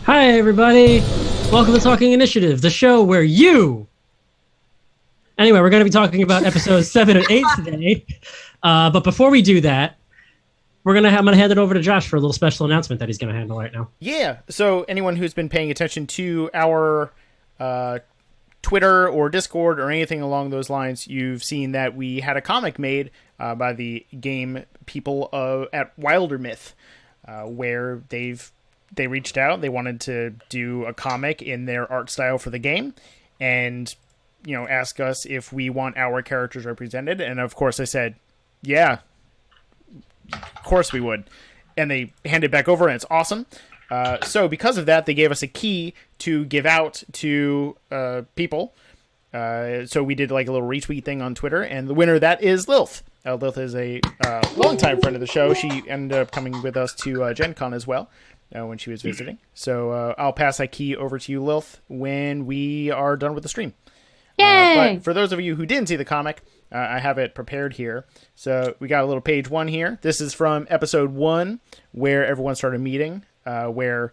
Hi, everybody. Welcome to Talking Initiative, the show where you. Anyway, we're going to be talking about episodes 7 and 8 today. But before we do that, I'm going to hand it over to Josh for a little special announcement that he's going to handle right now. Yeah. So anyone who's been paying attention to our Twitter or Discord or anything along those lines, you've seen that we had a comic made by the game people at Wildermyth, where they reached out. They wanted to do a comic in their art style for the game, and ask us if we want our characters represented. And of course, I said, yeah, of course we would. And they handed it back over, and it's awesome. So because of that, they gave us a key to give out to people. So we did like a little retweet thing on Twitter, and the winner of that is Lilith. Lilith is a longtime friend of the show. She ended up coming with us to Gen Con as well when she was visiting. So I'll pass that key over to you, Lilith, when we are done with the stream. Yay! But for those of you who didn't see the comic, I have it prepared here. So we got a little page 1 here. This is from episode 1, where everyone started meeting, where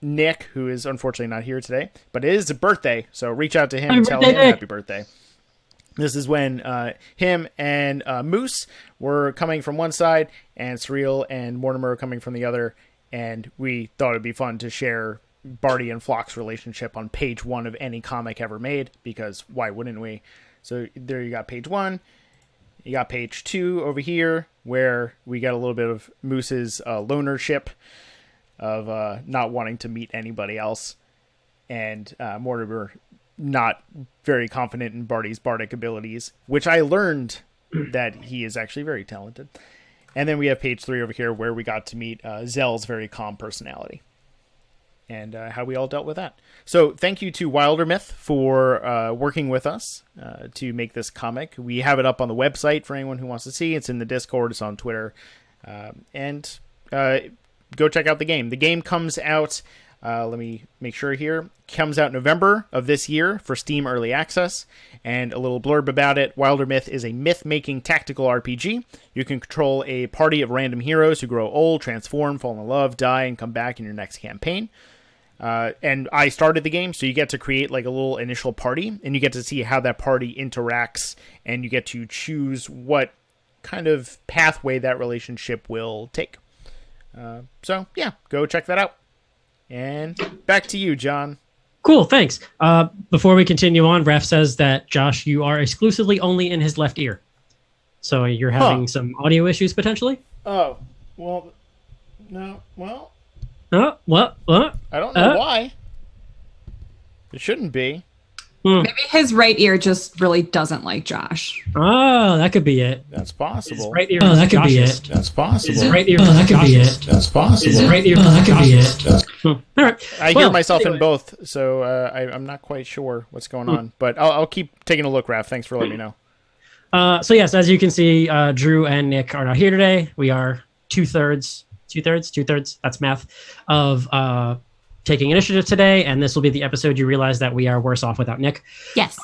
Nick, who is unfortunately not here today, but it is a birthday, so reach out to him and tell him happy birthday. This is when him and Moose were coming from one side, and Surreal and Mortimer were coming from the other, and we thought it'd be fun to share Barty and Flock's relationship on page 1 of any comic ever made, because why wouldn't we? So there you got page 1. You got page 2 over here, where we got a little bit of Moose's lonership of not wanting to meet anybody else, and Mortimer not very confident in Barty's bardic abilities, which I learned that he is actually very talented. And then we have page 3 over here, where we got to meet Zell's very calm personality, and how we all dealt with that. So thank you to Wildermyth for working with us to make this comic. We have it up on the website for anyone who wants to see. It's in the Discord. It's on Twitter. And go check out the game. The game comes out, let me make sure here, comes out November of this year for Steam Early Access. And a little blurb about it: Wildermyth is a myth-making tactical RPG. You can control a party of random heroes who grow old, transform, fall in love, die, and come back in your next campaign. And I started the game, so you get to create like a little initial party, and you get to see how that party interacts, and you get to choose what kind of pathway that relationship will take. So yeah, go check that out. And back to you, John. Cool, thanks. Before we continue on, Raph says that, Josh, you are exclusively only in his left ear. So you're having some audio issues, potentially? Oh, well, no, well... What? I don't know why. It shouldn't be. Maybe his right ear just really doesn't like Josh. Oh, that could be it. That's possible. His right ear that could be it. That's possible. His right ear that could be it. That's possible. His right ear that could be it. All right. I hear myself in both, so I'm not quite sure what's going on. But I'll keep taking a look, Raph. Thanks for letting me know. So yes, as you can see, Drew and Nick are not here today. We are two-thirds, that's math, of taking initiative today, and this will be the episode you realize that we are worse off without Nick. Yes.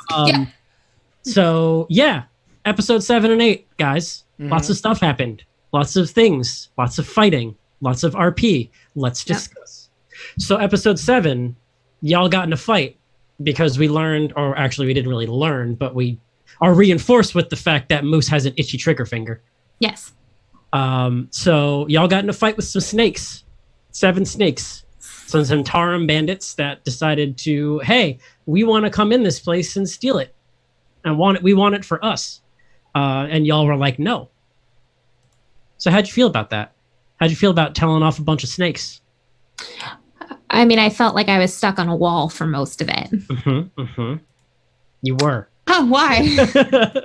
So yeah, episode 7 and 8, guys. Lots of stuff happened. Lots of things. Lots of fighting. Lots of RP. Let's discuss. So episode 7, y'all got in a fight because we learned, or actually we didn't really learn, but we are reinforced with the fact that Moose has an itchy trigger finger. Yes. So y'all got in a fight with some snakes. 7 snakes. Some Zentarum bandits that decided to, hey, we want to come in this place and steal it. And we want it for us. And y'all were like, no. So how'd you feel about that? How'd you feel about telling off a bunch of snakes? I mean, I felt like I was stuck on a wall for most of it. You were. Oh, why?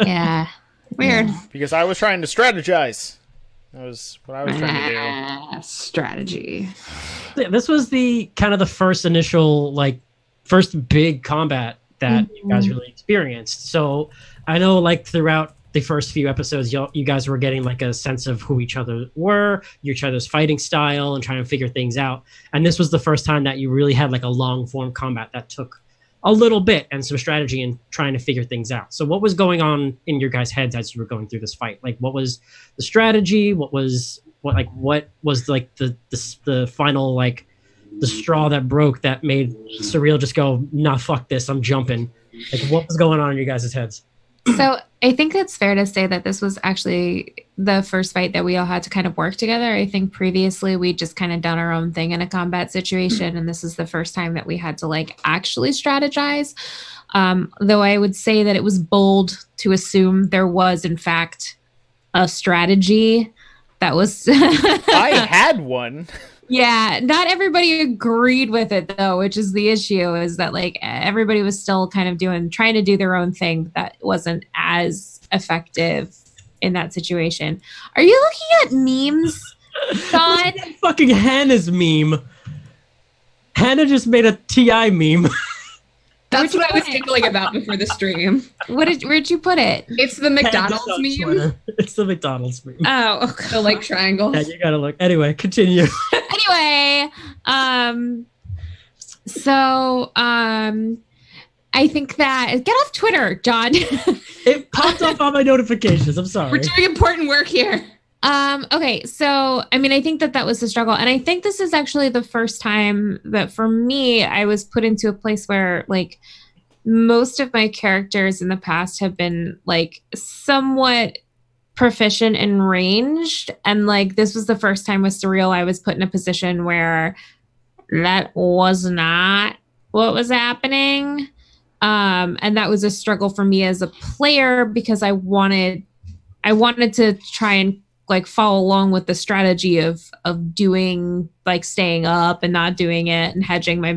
Yeah. Weird. Because I was trying to strategize. That was what I was trying to do. Strategy. This was the kind of the first big combat that you guys really experienced. So I know, like, throughout the first few episodes, you guys were getting like a sense of who each other were, each other's fighting style, and trying to figure things out. And this was the first time that you really had like a long form combat that took a little bit and some strategy in trying to figure things out. So what was going on in your guys' heads as you were going through this fight? Like, what was the strategy? What was the final like the straw that broke that made Surreal just go, nah, fuck this, I'm jumping? Like, what was going on in you guys' heads? So I think it's fair to say that this was actually the first fight that we all had to kind of work together. I think previously we just kind of done our own thing in a combat situation, and this is the first time that we had to like actually strategize. Though I would say that it was bold to assume there was in fact a strategy that was I had one. Yeah, not everybody agreed with it though, which is the issue, is that like everybody was still kind of trying to do their own thing that wasn't as effective in that situation. Are you looking at memes, Sean? Fucking Hannah's meme. Hannah just made a TI meme. That's what I was giggling about before the stream. Where'd you put it? It's the McDonald's On meme. Twitter. It's the McDonald's meme. Oh, okay. The like triangles. Yeah, you gotta look. Anyway, continue. Anyway, I think that get off Twitter, John. It popped up on my notifications. I'm sorry. We're doing important work here. Okay, so I mean, I think that was the struggle, and I think this is actually the first time that for me, I was put into a place where like most of my characters in the past have been like somewhat proficient in ranged, and like this was the first time with Surreal I was put in a position where that was not what was happening. And that was a struggle for me as a player because I wanted to try and like follow along with the strategy of doing like staying up and not doing it and hedging my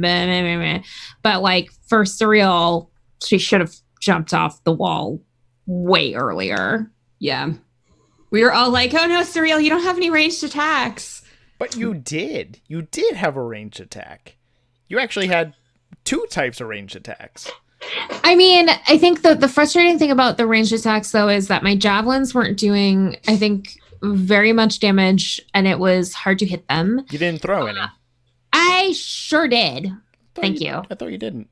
but like for Surreal, she should have jumped off the wall way earlier. Yeah. We were all like, oh no, Surreal, you don't have any ranged attacks. But you did. You did have a ranged attack. You actually had 2 types of ranged attacks. I mean, I think the frustrating thing about the ranged attacks, though, is that my javelins weren't doing, I think, very much damage, and it was hard to hit them. You didn't throw any. I sure did. Thank you. I thought you didn't.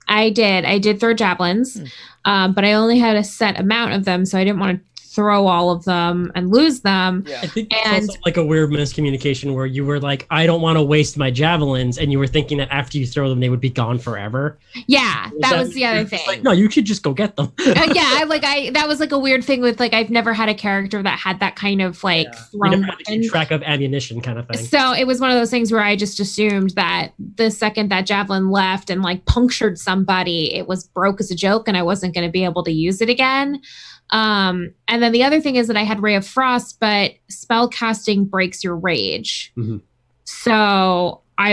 I did. I did throw javelins, but I only had a set amount of them, so I didn't want to throw all of them and lose them. Yeah. I think it's also like a weird miscommunication where you were like, I don't want to waste my javelins, and you were thinking that after you throw them, they would be gone forever. Yeah, that was the other thing. Like, no, you could just go get them. Yeah, that was like a weird thing with like I've never had a character that had that kind of like You thrown never had to keep weapon. track of ammunition kind of thing. So it was one of those things where I just assumed that the second that javelin left and like punctured somebody, it was broke as a joke and I wasn't going to be able to use it again. And then the other thing is that I had Ray of Frost, but spell casting breaks your rage. Mhm. So I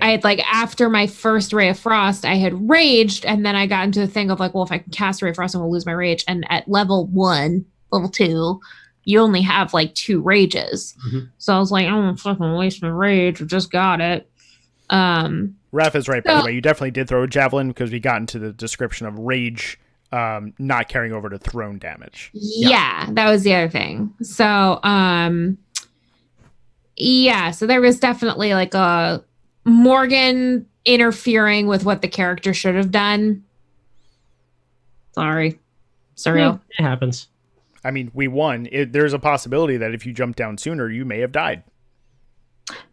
had like after my first Ray of Frost, I had raged, and then I got into the thing of like, well, if I can cast Ray of Frost, I'm gonna lose my rage. And at level 1, level 2, you only have like 2 rages. Mhm. So I was like, I don't fucking waste my rage. I just got it. Raph is right, by the way. You definitely did throw a javelin because we got into the description of rage not carrying over to thrown damage. Yeah, that was the other thing. So, yeah, so there was definitely like a Morgan interfering with what the character should have done. Sorry. Surreal. It happens. I mean, we won. There's a possibility that if you jumped down sooner, you may have died.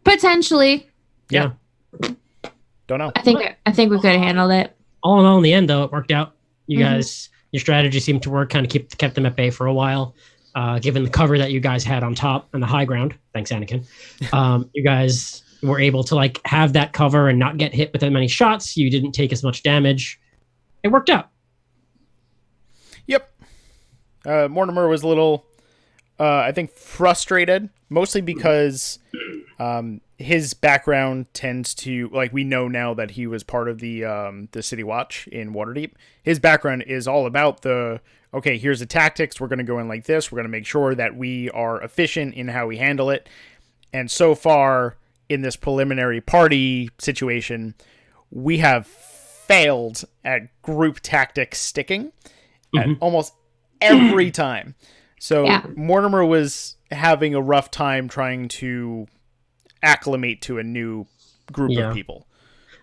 Potentially. Yeah. Don't know. I think we could have handled it. All in all, in the end, though, it worked out. You guys, your strategy seemed to work, kind of kept them at bay for a while. Given the cover that you guys had on top and the high ground, thanks, Anakin. You guys were able to like have that cover and not get hit with as many shots. You didn't take as much damage. It worked out. Yep. Mortimer was a little, I think, frustrated, mostly because his background tends to, like, we know now that he was part of the City Watch in Waterdeep. His background is all about okay, here's the tactics. We're going to go in like this. We're going to make sure that we are efficient in how we handle it. And so far in this preliminary party situation, we have failed at group tactics sticking at almost every time. So Mortimer was having a rough time trying to acclimate to a new group of people.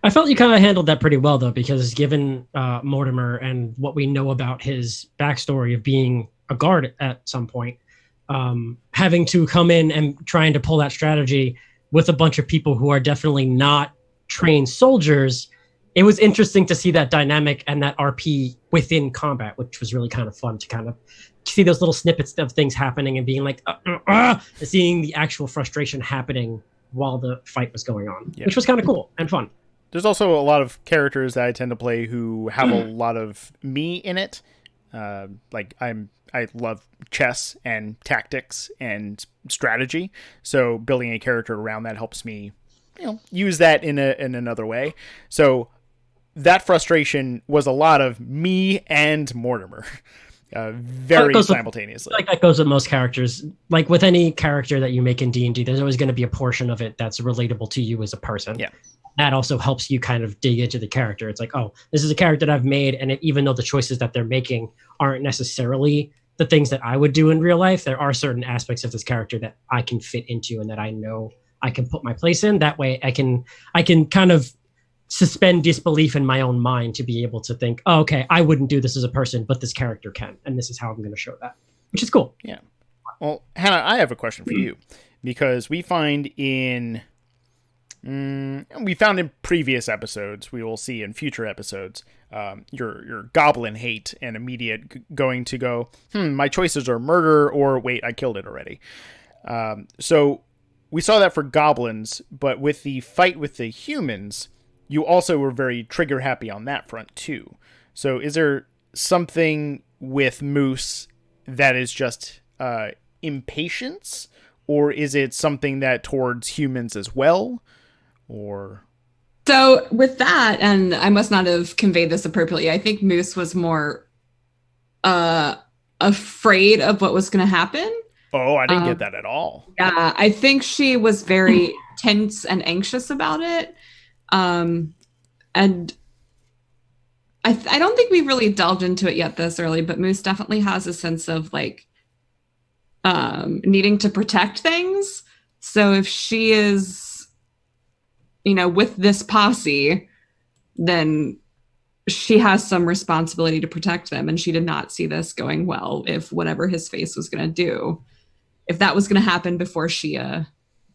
I felt you kind of handled that pretty well, though, because given Mortimer and what we know about his backstory of being a guard at some point, having to come in and trying to pull that strategy with a bunch of people who are definitely not trained soldiers, it was interesting to see that dynamic and that RP within combat, which was really kind of fun to kind of see those little snippets of things happening and being like, and seeing the actual frustration happening while the fight was going on, which was kind of cool and fun. There's also a lot of characters that I tend to play who have a lot of me in it. Like I love chess and tactics and strategy, so building a character around that helps me, use that in another way. So that frustration was a lot of me and Mortimer, very simultaneously. Like that goes with most characters. Like with any character that you make in D&D, there's always going to be a portion of it that's relatable to you as a person. Yeah. That also helps you kind of dig into the character. It's like, oh, this is a character that I've made, and even though the choices that they're making aren't necessarily the things that I would do in real life, there are certain aspects of this character that I can fit into and that I know I can put my place in. That way I can kind of suspend disbelief in my own mind to be able to think, oh, okay, I wouldn't do this as a person, but this character can, and this is how I'm going to show that, which is cool. Yeah. Well, Hannah, I have a question for you, because we find in previous episodes, we will see in future episodes, your goblin hate and immediate going to go, my choices are murder or wait, I killed it already. So we saw that for goblins, but with the fight with the humans, you also were very trigger happy on that front too. So is there something with Moose that is just impatience, or is it something that towards humans as well? Or so with that, and I must not have conveyed this appropriately, I think Moose was more afraid of what was going to happen. Oh, I didn't get that at all. Yeah, I think she was very tense and anxious about it. And I don't think we've really delved into it yet this early, but Moose definitely has a sense of like needing to protect things. So if she is, with this posse, then she has some responsibility to protect them. And she did not see this going well if whatever his face was going to do, if that was going to happen before she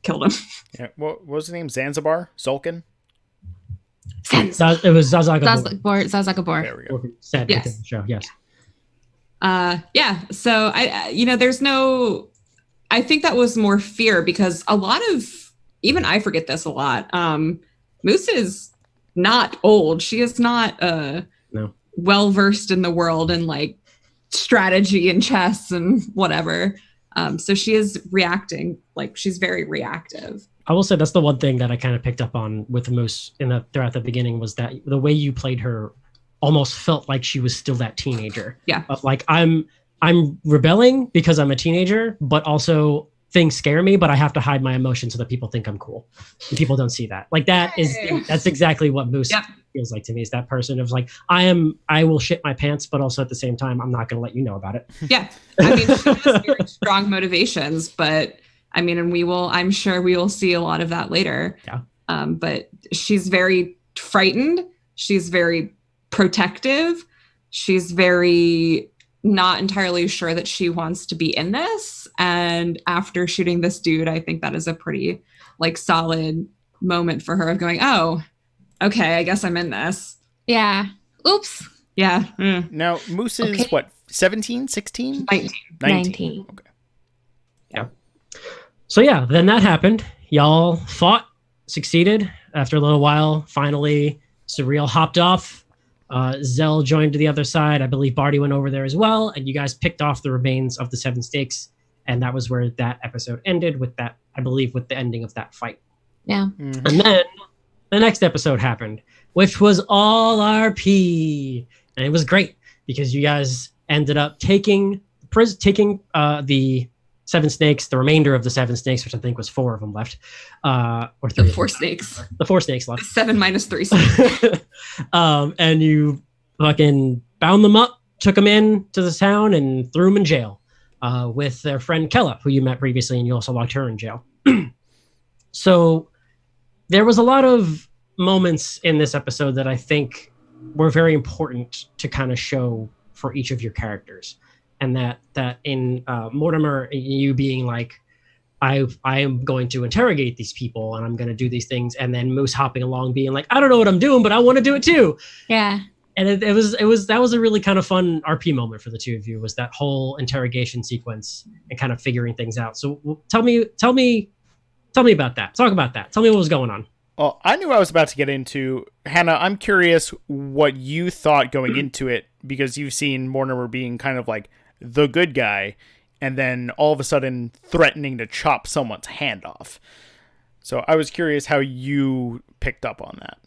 killed him. Yeah. What was his name? Zanzibar? Sulkin? It was Zazagabor. There we go. Said Yes. within the show, yes. Yeah. So I think that was more fear, because a lot of, even I forget this a lot. Moose is not old. She is not well versed in the world and like strategy and chess and whatever. So she is reacting, like she's very reactive. I will say that's the one thing that I kind of picked up on with Moose throughout the beginning, was that the way you played her almost felt like she was still that teenager. Yeah. Of like, I'm rebelling because I'm a teenager, but also things scare me, but I have to hide my emotions so that people think I'm cool. And people don't see that. Like that's exactly what Moose feels like to me, is that person of like, I will shit my pants, but also at the same time, I'm not going to let you know about it. Yeah. I mean, she has very strong motivations, but I mean, and I'm sure we will see a lot of that later. Yeah. But she's very frightened. She's very protective. She's very not entirely sure that she wants to be in this. And after shooting this dude, I think that is a pretty like solid moment for her of going, oh, okay, I guess I'm in this. Yeah. Oops. Yeah. Now, Moose is what, 17, 16? 19. Okay. Yeah. So yeah, then that happened. Y'all fought, succeeded. After a little while, finally, Surreal hopped off. Zell joined to the other side. I believe Barty went over there as well, and you guys picked off the remains of the Seven Stakes, and that was where that episode ended, with that, I believe, with the ending of that fight. Yeah. Mm-hmm. And then the next episode happened, which was all RP, and it was great because you guys ended up taking the Seven Snakes, the remainder of the Seven Snakes, which I think was 4 of them left, or 3. The 4 snakes. The 4 snakes left. 7 minus 3 snakes. And you fucking bound them up, took them in to the town, and threw them in jail with their friend Kella, who you met previously, and you also locked her in jail. So there was a lot of moments in this episode that I think were very important to kind of show for each of your characters. And that in Mortimer, you being like I am going to interrogate these people and I'm going to do these things, and then Moose hopping along being like, I don't know what I'm doing, but I want to do it too. Yeah. And that was a really kind of fun RP moment for the two of you, was that whole interrogation sequence and kind of figuring things out. So tell me about that. Talk about that. Tell me what was going on. Well, I knew I was about to get into Hannah. I'm curious what you thought going into it, because you've seen Mortimer being kind of like the good guy, and then all of a sudden threatening to chop someone's hand off. So I was curious how you picked up on that.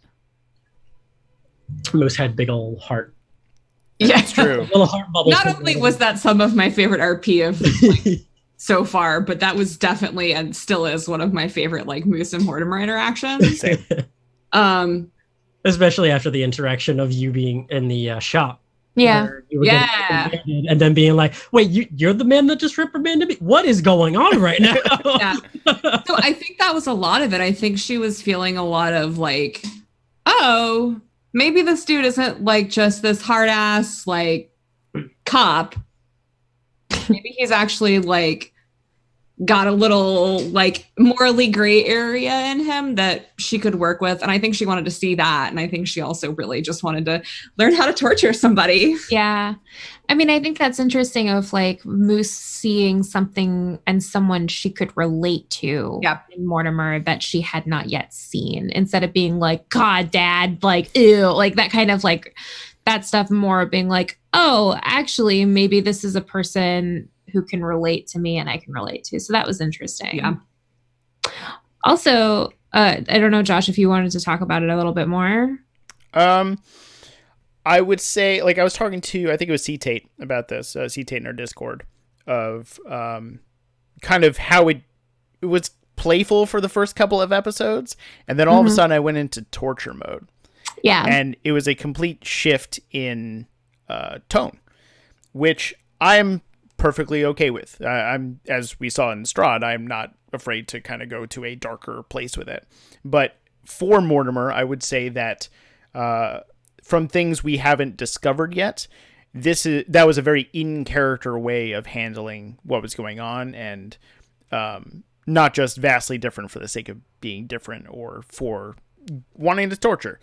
Moose had big old heart. Yeah, It's true. Little heart bubbles. Not only was that some of my favorite RP of like, so far, but that was definitely and still is one of my favorite like Moose and Mortimer interactions. Same. Especially after the interaction of you being in the shop. Yeah. where you were Yeah. getting reprimanded, and then being like, wait, you're the man that just reprimanded me? What is going on right now? Yeah. So I think that was a lot of it. I think she was feeling a lot of like, oh, maybe this dude isn't like just this hard ass like cop. Maybe he's actually like got a little like morally gray area in him that she could work with. And I think she wanted to see that. And I think she also really just wanted to learn how to torture somebody. Yeah. I mean, I think that's interesting of like Moose seeing something and someone she could relate to in Mortimer that she had not yet seen, instead of being like, God, Dad, like, ew, like that kind of like that stuff, more being like, oh, actually, maybe this is a person who can relate to me and I can relate to. So that was interesting. Yeah. Also, I don't know, Josh, if you wanted to talk about it a little bit more. I would say, like, I was talking to, I think it was C-Tate about this, C-Tate in our Discord, of kind of how it was playful for the first couple of episodes, and then all of a sudden I went into torture mode. Yeah. And it was a complete shift in tone, which I'm perfectly okay with. I'm, as we saw in Strahd, I'm not afraid to kind of go to a darker place with it. But for Mortimer, I would say that from things we haven't discovered yet, that was a very in-character way of handling what was going on, and not just vastly different for the sake of being different or for wanting to torture.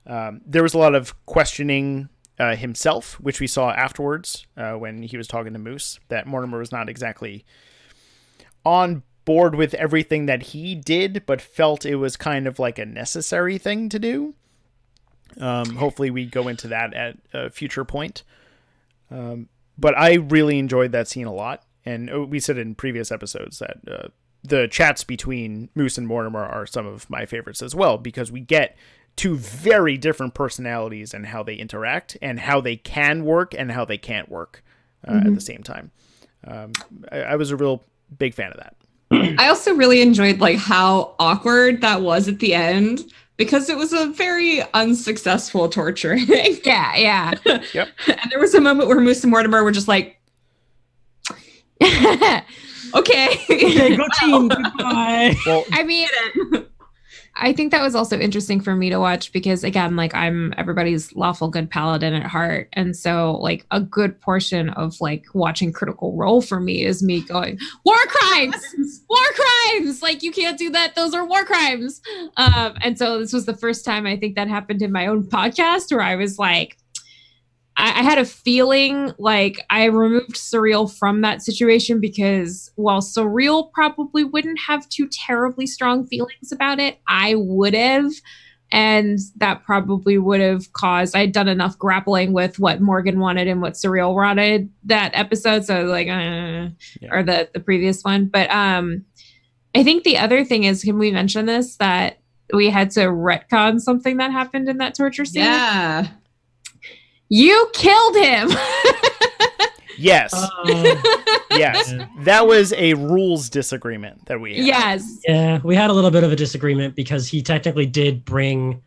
There was a lot of questioning himself, which we saw afterwards when he was talking to Moose, that Mortimer was not exactly on board with everything that he did, but felt it was kind of like a necessary thing to do. Hopefully we go into that at a future point. But I really enjoyed that scene a lot. And we said in previous episodes that the chats between Moose and Mortimer are some of my favorites as well, because we get two very different personalities and how they interact and how they can work and how they can't work at the same time. I was a real big fan of that. I also really enjoyed like how awkward that was at the end, because it was a very unsuccessful torturing. Yeah. Yep. And there was a moment where Moose and Mortimer were just like, okay. Okay, go team. Goodbye. Well, I mean, I think that was also interesting for me to watch, because again, like, I'm everybody's lawful good paladin at heart. And so like a good portion of like watching Critical Role for me is me going, war crimes, like you can't do that. Those are war crimes. And so this was the first time I think that happened in my own podcast, where I was like, I had a feeling like I removed Surreal from that situation, because while Surreal probably wouldn't have too terribly strong feelings about it, I would have. And that probably would have caused, I'd done enough grappling with what Morgan wanted and what Surreal wanted that episode. So like, or the previous one. But I think the other thing is, can we mention this, that we had to retcon something that happened in that torture scene? Yeah. You killed him. yes. Yes. That was a rules disagreement that we had. Yes. Yeah, we had a little bit of a disagreement, because he technically did bring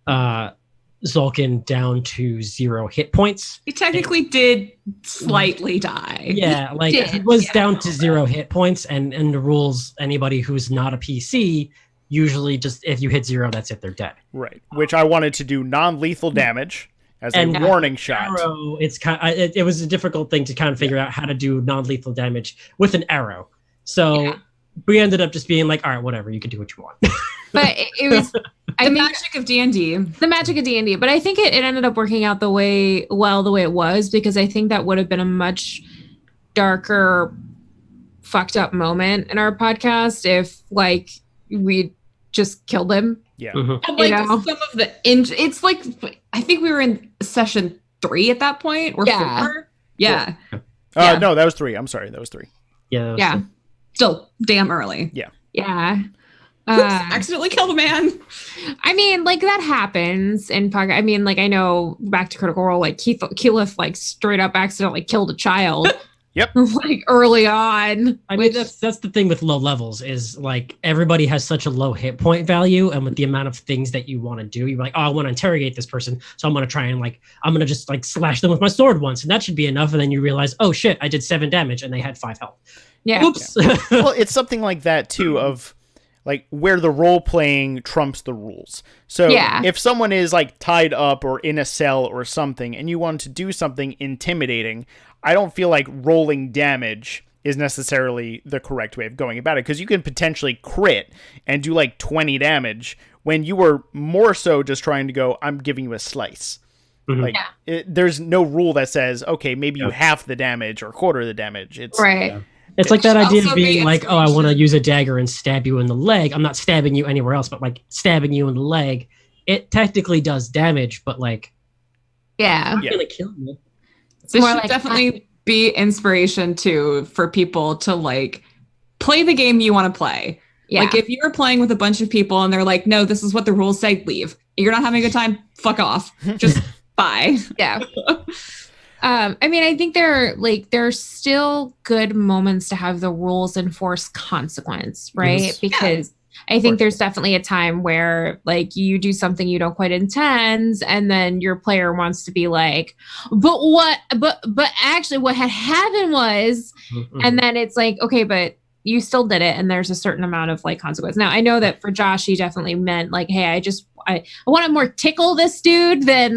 Zulkin down to 0 hit points. He technically did slightly die. Yeah, like he was down to 0 hit points, and in the rules, anybody who's not a PC, usually just if you hit 0, that's it, they're dead. Right. Which I wanted to do non-lethal damage as a warning shot. Arrow, it's it was a difficult thing to kind of figure out how to do non-lethal damage with an arrow. So we ended up just being like, all right, whatever, you can do what you want. But it was The magic of D&D. the magic of D&D. But I think it ended up working out the way it was, because I think that would have been a much darker, fucked up moment in our podcast if like we just killed him. Yeah. Mhm. And, like You know? some of the it's like I think we were in session 3 at that point or Yeah. 4. Yeah. Yeah. No, that was 3. I'm sorry, that was 3. Yeah. that was Yeah. fun. Still damn early. Yeah. Oops, accidentally killed a man. I mean, like that happens in podcast. I mean, like I know back to Critical Role, like Keyleth like straight up accidentally killed a child. Yep. Like early on. I mean, that's the thing with low levels is like everybody has such a low hit point value, and with the amount of things that you want to do, you're like, oh, I want to interrogate this person, so I'm gonna try and like I'm gonna just like slash them with my sword once, and that should be enough. And then you realize, oh shit, I did 7 damage, and they had 5 health. Yeah. Oops. Well, it's something like that too, of like where the role playing trumps the rules. So Yeah. if someone is like tied up or in a cell or something, and you want to do something intimidating, I don't feel like rolling damage is necessarily the correct way of going about it, because you can potentially crit and do like 20 damage when you were more so just trying to go, I'm giving you a slice. Mhm. Like there's no rule that says, okay, maybe you half the damage or quarter the damage. It's Right. Yeah. It's like that It should idea of also be being like, oh, I want to inspiration. use a dagger and stab you in the leg. I'm not stabbing you anywhere else, but like stabbing you in the leg, it technically does damage, but like, Yeah. not Yeah. gonna kill you. This more should like- definitely be inspiration too for people to like play the game you want to play. Yeah. Like if you're playing with a bunch of people and they're like, no, this is what the rules say, leave. You're not having a good time, fuck off. Just bye. Yeah. I mean, I think there are still good moments to have the rules enforce consequence, right? Yes. Because I think there's definitely a time where like you do something you don't quite intend, and then your player wants to be like, but actually what had happened was, Mhm. and then it's like, okay, but you still did it, and there's a certain amount of like consequence. Now I know that for Josh, he definitely meant like, hey, I want to more tickle this dude than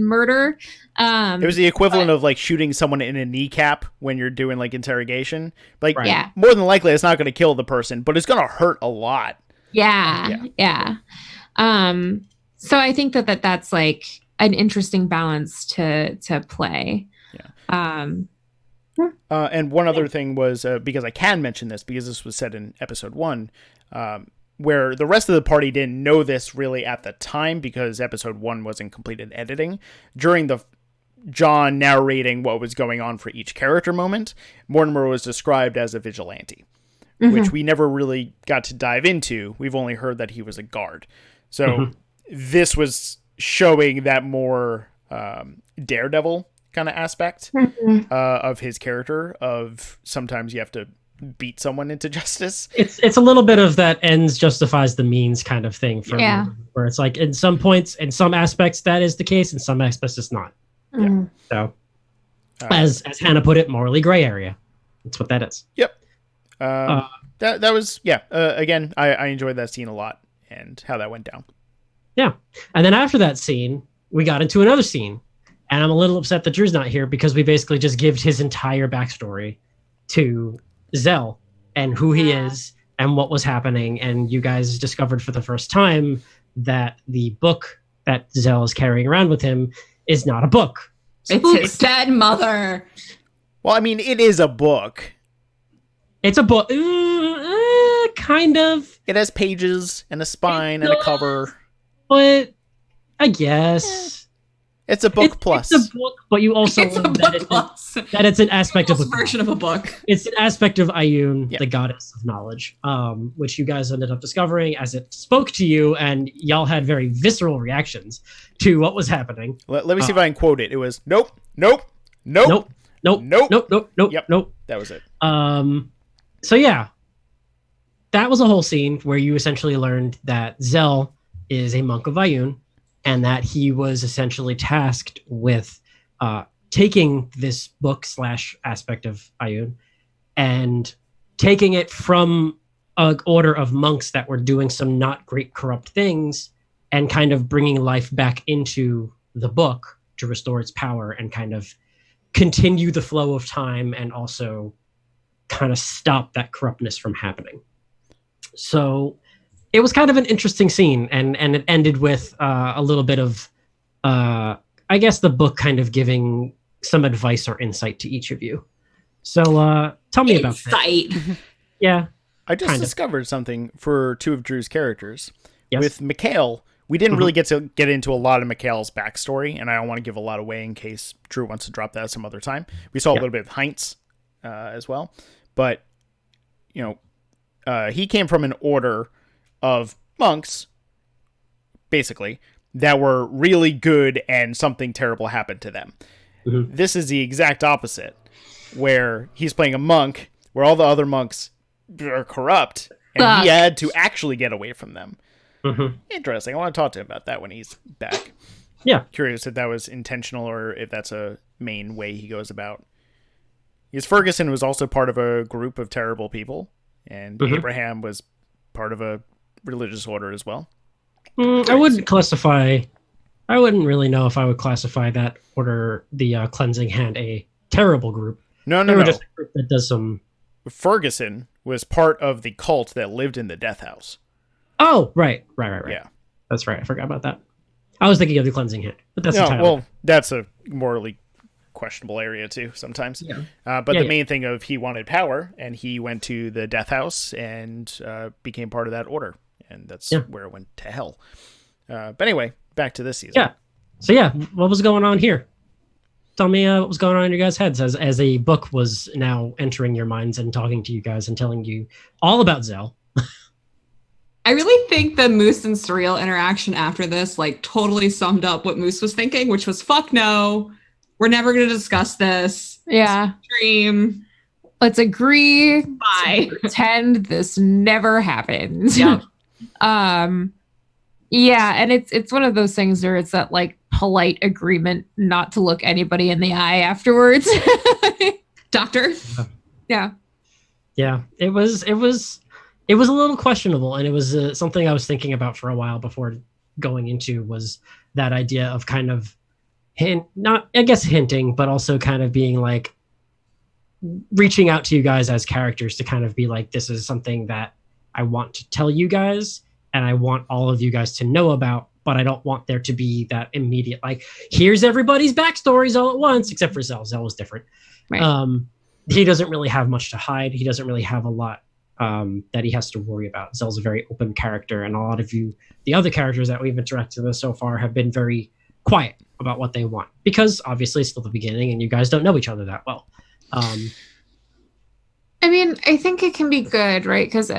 murder. It was the equivalent of like shooting someone in a kneecap when you're doing like interrogation. Like Right. Yeah. more than likely it's not going to kill the person, but it's going to hurt a lot. Yeah. So I think that's like an interesting balance to play. Yeah. And one other thing was, because I can mention this because this was said in episode 1, where the rest of the party didn't know this really at the time because episode 1 wasn't completed editing. During the John narrating what was going on for each character moment, Mortimer was described as a vigilante, which we never really got to dive into. We've only heard that he was a guard. So this was showing that more daredevil kind of aspect of his character, of sometimes you have to beat someone into justice. It's a little bit of that ends justifies the means kind of thing for Yeah. where it's like in some points, in some aspects that is the case, in some aspects it's not. Mhm. So as Hannah put it, morally gray area. That's what that is. Yep. That was again, I enjoyed that scene a lot and how that went down. Yeah. And then after that scene, we got into another scene. And I'm a little upset that Drew's not here because we basically just give his entire backstory to Zell and who he is and what was happening. And you guys discovered for the first time that the book that Zell is carrying around with him is not a book. It's his dead mother. Well, I mean, it is a book. It's a book. Kind of. It has pages and a spine and a cover. But I guess. It's a book plus. It's a book, but you also It's a learn book plus. that it's an aspect of It's a a version of a book. It's an aspect of Ayun, Yeah. the goddess of knowledge, which you guys ended up discovering as it spoke to you, and y'all had very visceral reactions to what was happening. Let me see if I can quote it. It was nope, nope, nope, Nope, nope, Nope. nope, nope, nope, Yep. nope. That was it. So yeah, that was a whole scene where you essentially learned that Zell is a monk of Ayun, and that he was essentially tasked with taking this book / aspect of Ayun and taking it from an order of monks that were doing some not great corrupt things and kind of bringing life back into the book to restore its power and kind of continue the flow of time and also kind of stop that corruptness from happening. So it was kind of an interesting scene, and it ended with a little bit of, I guess, the book kind of giving some advice or insight to each of you. So tell me about that. Insight. Yeah. I just kind of. discovered something for two of Drew's characters. Yes. With Mikhail, we didn't really get into a lot of Mikhail's backstory, and I don't want to give a lot away in case Drew wants to drop that some other time. We saw a little bit of Heinz as well, but he came from an order of monks, basically, that were really good, and something terrible happened to them. Mm-hmm. This is the exact opposite, where he's playing a monk, where all the other monks are corrupt, and he had to actually get away from them. Mm-hmm. Interesting. I want to talk to him about that when he's back. Yeah. Curious if that was intentional or if that's a main way he goes about. Because Ferguson was also part of a group of terrible people, and Abraham was part of a religious order as well. I wouldn't really know if I would classify that order, the Cleansing Hand, a terrible group. No. Just a group that does some... Ferguson was part of the cult that lived in the death house. Oh, right. Yeah. That's right. I forgot about that. I was thinking of the Cleansing Hand, but that's the title. Well, that's a morally questionable area too sometimes. Yeah. But the main thing of he wanted power, and he went to the death house and became part of that order, and that's where it went to hell. But anyway, back to this season. Yeah. So what was going on here? Tell me what was going on in your guys' heads as a book was now entering your minds and talking to you guys and telling you all about Zell. I really think the Moose and Surreal interaction after this totally summed up what Moose was thinking, which was, fuck no, we're never going to discuss this. Yeah. Dream. Let's agree. Bye. To pretend this never happened. Yep. Yeah, and it's one of those things where it's that polite agreement not to look anybody in the eye afterwards. Doctor. Yeah. Yeah, it was a little questionable, and it was something I was thinking about for a while before going into was that idea of kind of hinting, but also kind of being reaching out to you guys as characters to kind of be this is something that I want to tell you guys, and I want all of you guys to know about, but I don't want there to be that immediate, here's everybody's backstories all at once, except for Zell. Zell was different. Right. He doesn't really have much to hide. He doesn't really have a lot that he has to worry about. Zell's a very open character, and a lot of the other characters that we've interacted with so far, have been very quiet about what they want, because obviously it's still the beginning and you guys don't know each other that well. I mean, I think it can be good, right? Because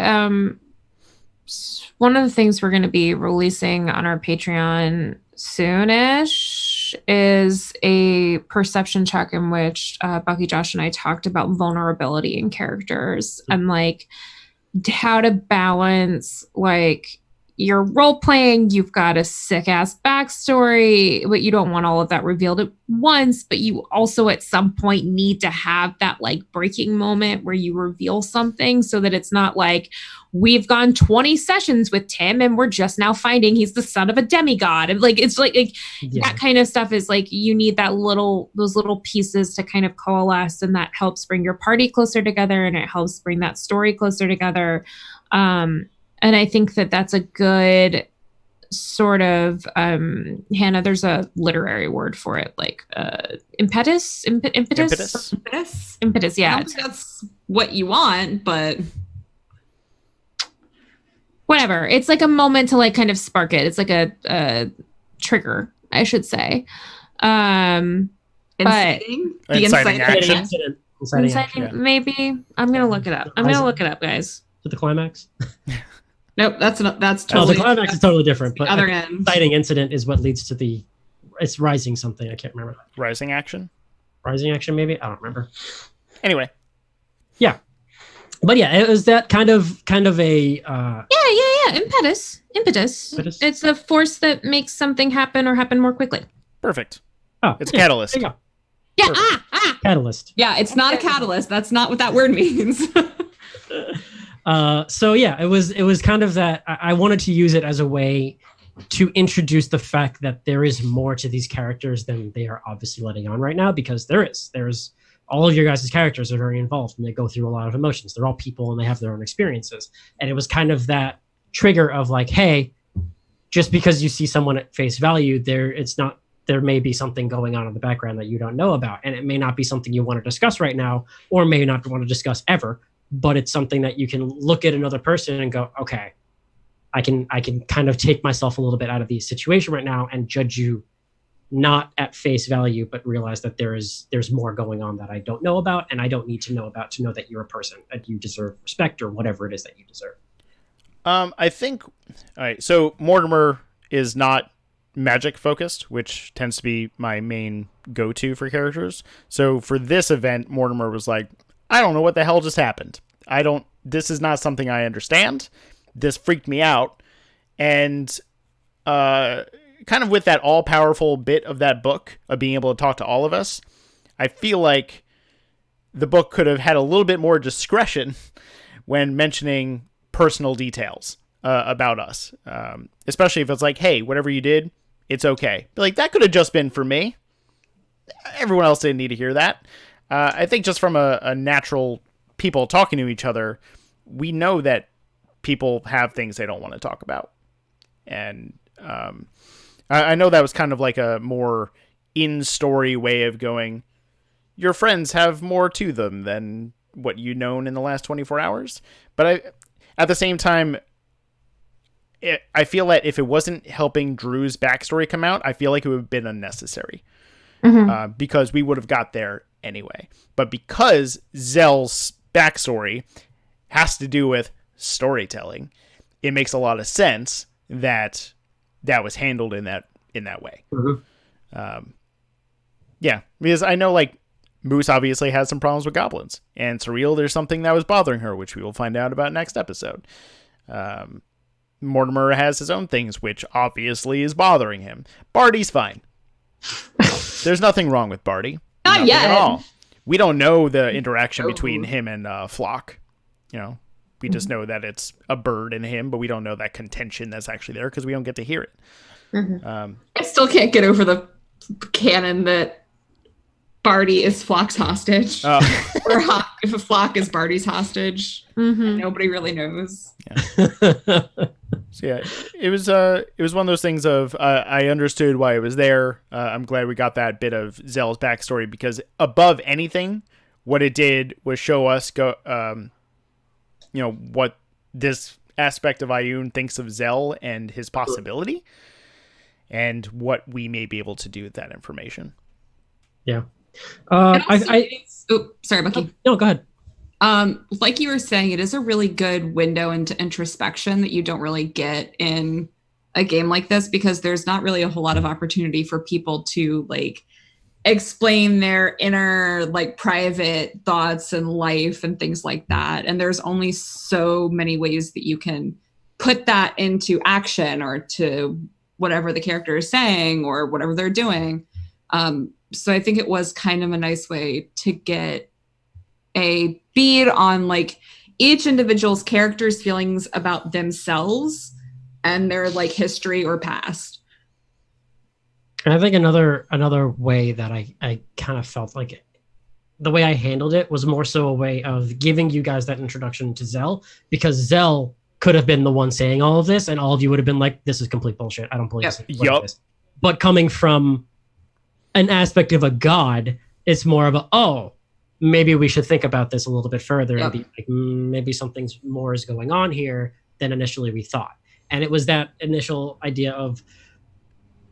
one of the things we're going to be releasing on our Patreon soonish is a perception check in which Bucky, Josh, and I talked about vulnerability in characters and how to balance your role playing. You've got a sick ass backstory, but you don't want all of that revealed at once. But you also at some point need to have that breaking moment where you reveal something, so that it's not we've gone 20 sessions with Tim and we're just now finding he's the son of a demigod. And that kind of stuff is you need those little pieces to kind of coalesce, and that helps bring your party closer together, and it helps bring that story closer together. And I think that that's a good sort of, Hannah, there's a literary word for it, impetus. Impetus. Yeah. I don't think that's what you want, but whatever. It's a moment to kind of spark it. It's a trigger, I should say. Inciting? The Inciting action. Inciting, maybe. I'm going to look it up. I'm going to look it up, guys. To the climax. Nope, that's totally. The climax is totally different. But other end. Inciting incident is what leads to it's rising something. I can't remember. Rising action, maybe. I don't remember. Anyway, yeah, but yeah, it was that kind of a. Yeah. Impetus. It's a force that makes something happen or happen more quickly. Perfect. Oh, it's a catalyst. There you go. Yeah. Catalyst. Yeah, it's not a catalyst. That's not what that word means. So yeah, it was kind of that. I wanted to use it as a way to introduce the fact that there is more to these characters than they are obviously letting on right now, because there's all of your guys' characters are very involved and they go through a lot of emotions. They're all people and they have their own experiences. And it was kind of that trigger of like, hey, just because you see someone at face value, there may be something going on in the background that you don't know about. And it may not be something you want to discuss right now, or may not want to discuss ever, but it's something that you can look at another person and go, okay, I can kind of take myself a little bit out of the situation right now and judge you not at face value, but realize that there's more going on that I don't know about and I don't need to know about to know that you're a person and you deserve respect or whatever it is that you deserve. I think, all right, so Mortimer is not magic focused, which tends to be my main go-to for characters. So for this event, Mortimer was like, I don't know what the hell just happened. This is not something I understand. This freaked me out. And kind of with that all-powerful bit of that book of being able to talk to all of us, I feel like the book could have had a little bit more discretion when mentioning personal details about us, especially if it's like, hey, whatever you did, it's okay. But like, that could have just been for me. Everyone else didn't need to hear that. I think just from a natural people talking to each other, we know that people have things they don't want to talk about. And I know that was kind of like a more in-story way of going, your friends have more to them than what you've known in the last 24 hours. But at the same time, I feel that if it wasn't helping Drew's backstory come out, I feel like it would have been unnecessary. Because we would have got there anyway. But because Zell's backstory has to do with storytelling, it makes a lot of sense that was handled in that way. Yeah, because I know like Moose obviously has some problems with goblins, and Surreal, there's something that was bothering her, which we will find out about next episode. Mortimer has his own things, which obviously is bothering him. Barty's fine. There's nothing wrong with Barty. Not yet. At all. We don't know the interaction between him and Flock. You know, we just know that it's a bird in him, but we don't know that contention that's actually there because we don't get to hear it. I still can't get over the canon that Barty is Flock's hostage, or if a Flock is Barty's hostage. Nobody really knows. Yeah. So yeah, it was one of those things of I understood why it was there. I'm glad we got that bit of Zell's backstory because above anything, what it did was show us what this aspect of Ioun thinks of Zell and his possibility, and what we may be able to do with that information. Yeah. Sorry, Bucky. No, go ahead. Like you were saying, it is a really good window into introspection that you don't really get in a game like this because there's not really a whole lot of opportunity for people to like explain their inner like private thoughts and life and things like that. And there's only so many ways that you can put that into action or to whatever the character is saying or whatever they're doing. So I think it was kind of a nice way to get a bead on like each individual's character's feelings about themselves and their like history or past. And I think another way that I kind of felt like it, the way I handled it was more so a way of giving you guys that introduction to Zell, because Zell could have been the one saying all of this and all of you would have been like, this is complete bullshit. I don't believe this. But coming from an aspect of a god, it's more of maybe we should think about this a little bit further and be like, maybe something's more is going on here than initially we thought. And it was that initial idea of,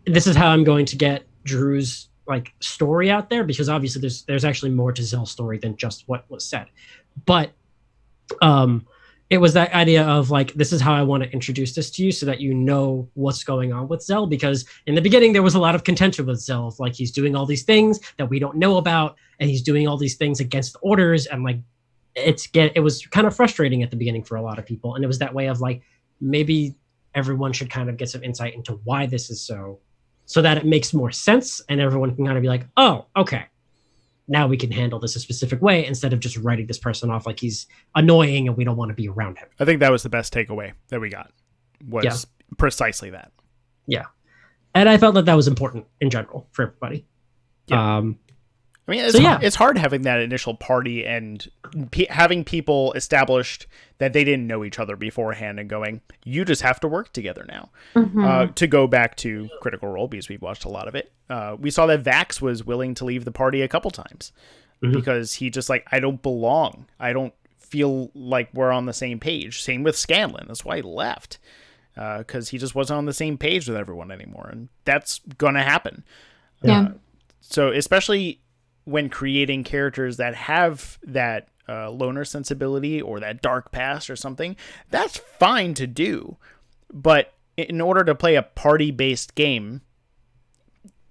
this is how I'm going to get Drew's like story out there, because obviously there's actually more to Zell's story than just what was said. But it was that idea of like, this is how I want to introduce this to you so that you know what's going on with Zell, because in the beginning there was a lot of contention with Zell. Like he's doing all these things that we don't know about, and he's doing all these things against orders, and like it was kind of frustrating at the beginning for a lot of people. And it was that way of like, maybe everyone should kind of get some insight into why this is so that it makes more sense and everyone can kind of be like, oh, okay, now we can handle this a specific way instead of just writing this person off like he's annoying and we don't want to be around him. I think that was the best takeaway that we got, was precisely that. Yeah. And I felt that was important in general for everybody. Yeah. I mean, So, yeah. it's hard having that initial party and having people established that they didn't know each other beforehand and going, you just have to work together now. To go back to Critical Role, because we've watched a lot of it, we saw that Vax was willing to leave the party a couple times because he just like, I don't belong. I don't feel like we're on the same page. Same with Scanlan. That's why he left, because he just wasn't on the same page with everyone anymore. And that's going to happen. Yeah. So especially when creating characters that have that loner sensibility or that dark past or something, that's fine to do. But in order to play a party-based game,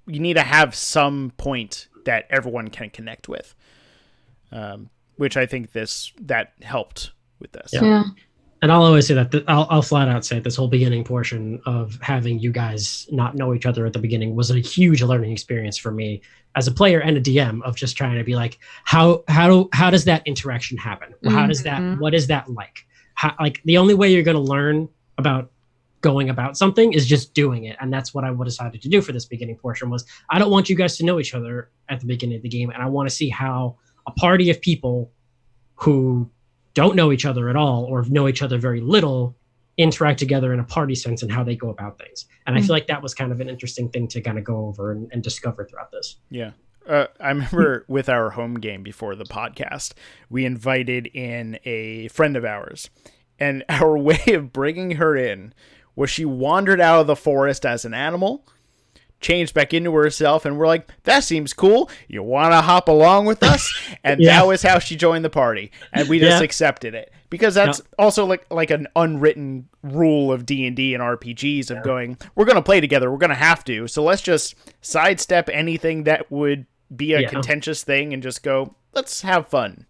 you need to have some point that everyone can connect with, which I think that helped with this. Yeah. And I'll always say that I'll flat out say this whole beginning portion of having you guys not know each other at the beginning was a huge learning experience for me as a player and a DM, of just trying to be like, how does that interaction happen? How does that, what is that like? Like the only way you're going to learn about going about something is just doing it. And that's what I decided to do for this beginning portion. Was I don't want you guys to know each other at the beginning of the game, and I want to see how a party of people who don't know each other at all or know each other very little interact together in a party sense and how they go about things. And I feel like that was kind of an interesting thing to kind of go over and discover throughout this. Yeah. I remember with our home game before the podcast, we invited in a friend of ours, and our way of bringing her in was she wandered out of the forest as an animal, changed back into herself, and we're like, that seems cool. You want to hop along with us? And that was how she joined the party. And we just accepted it. Because that's also like an unwritten rule of D&D and RPGs of going, we're going to play together. We're going to have to. So let's just sidestep anything that would be a contentious thing and just go, let's have fun.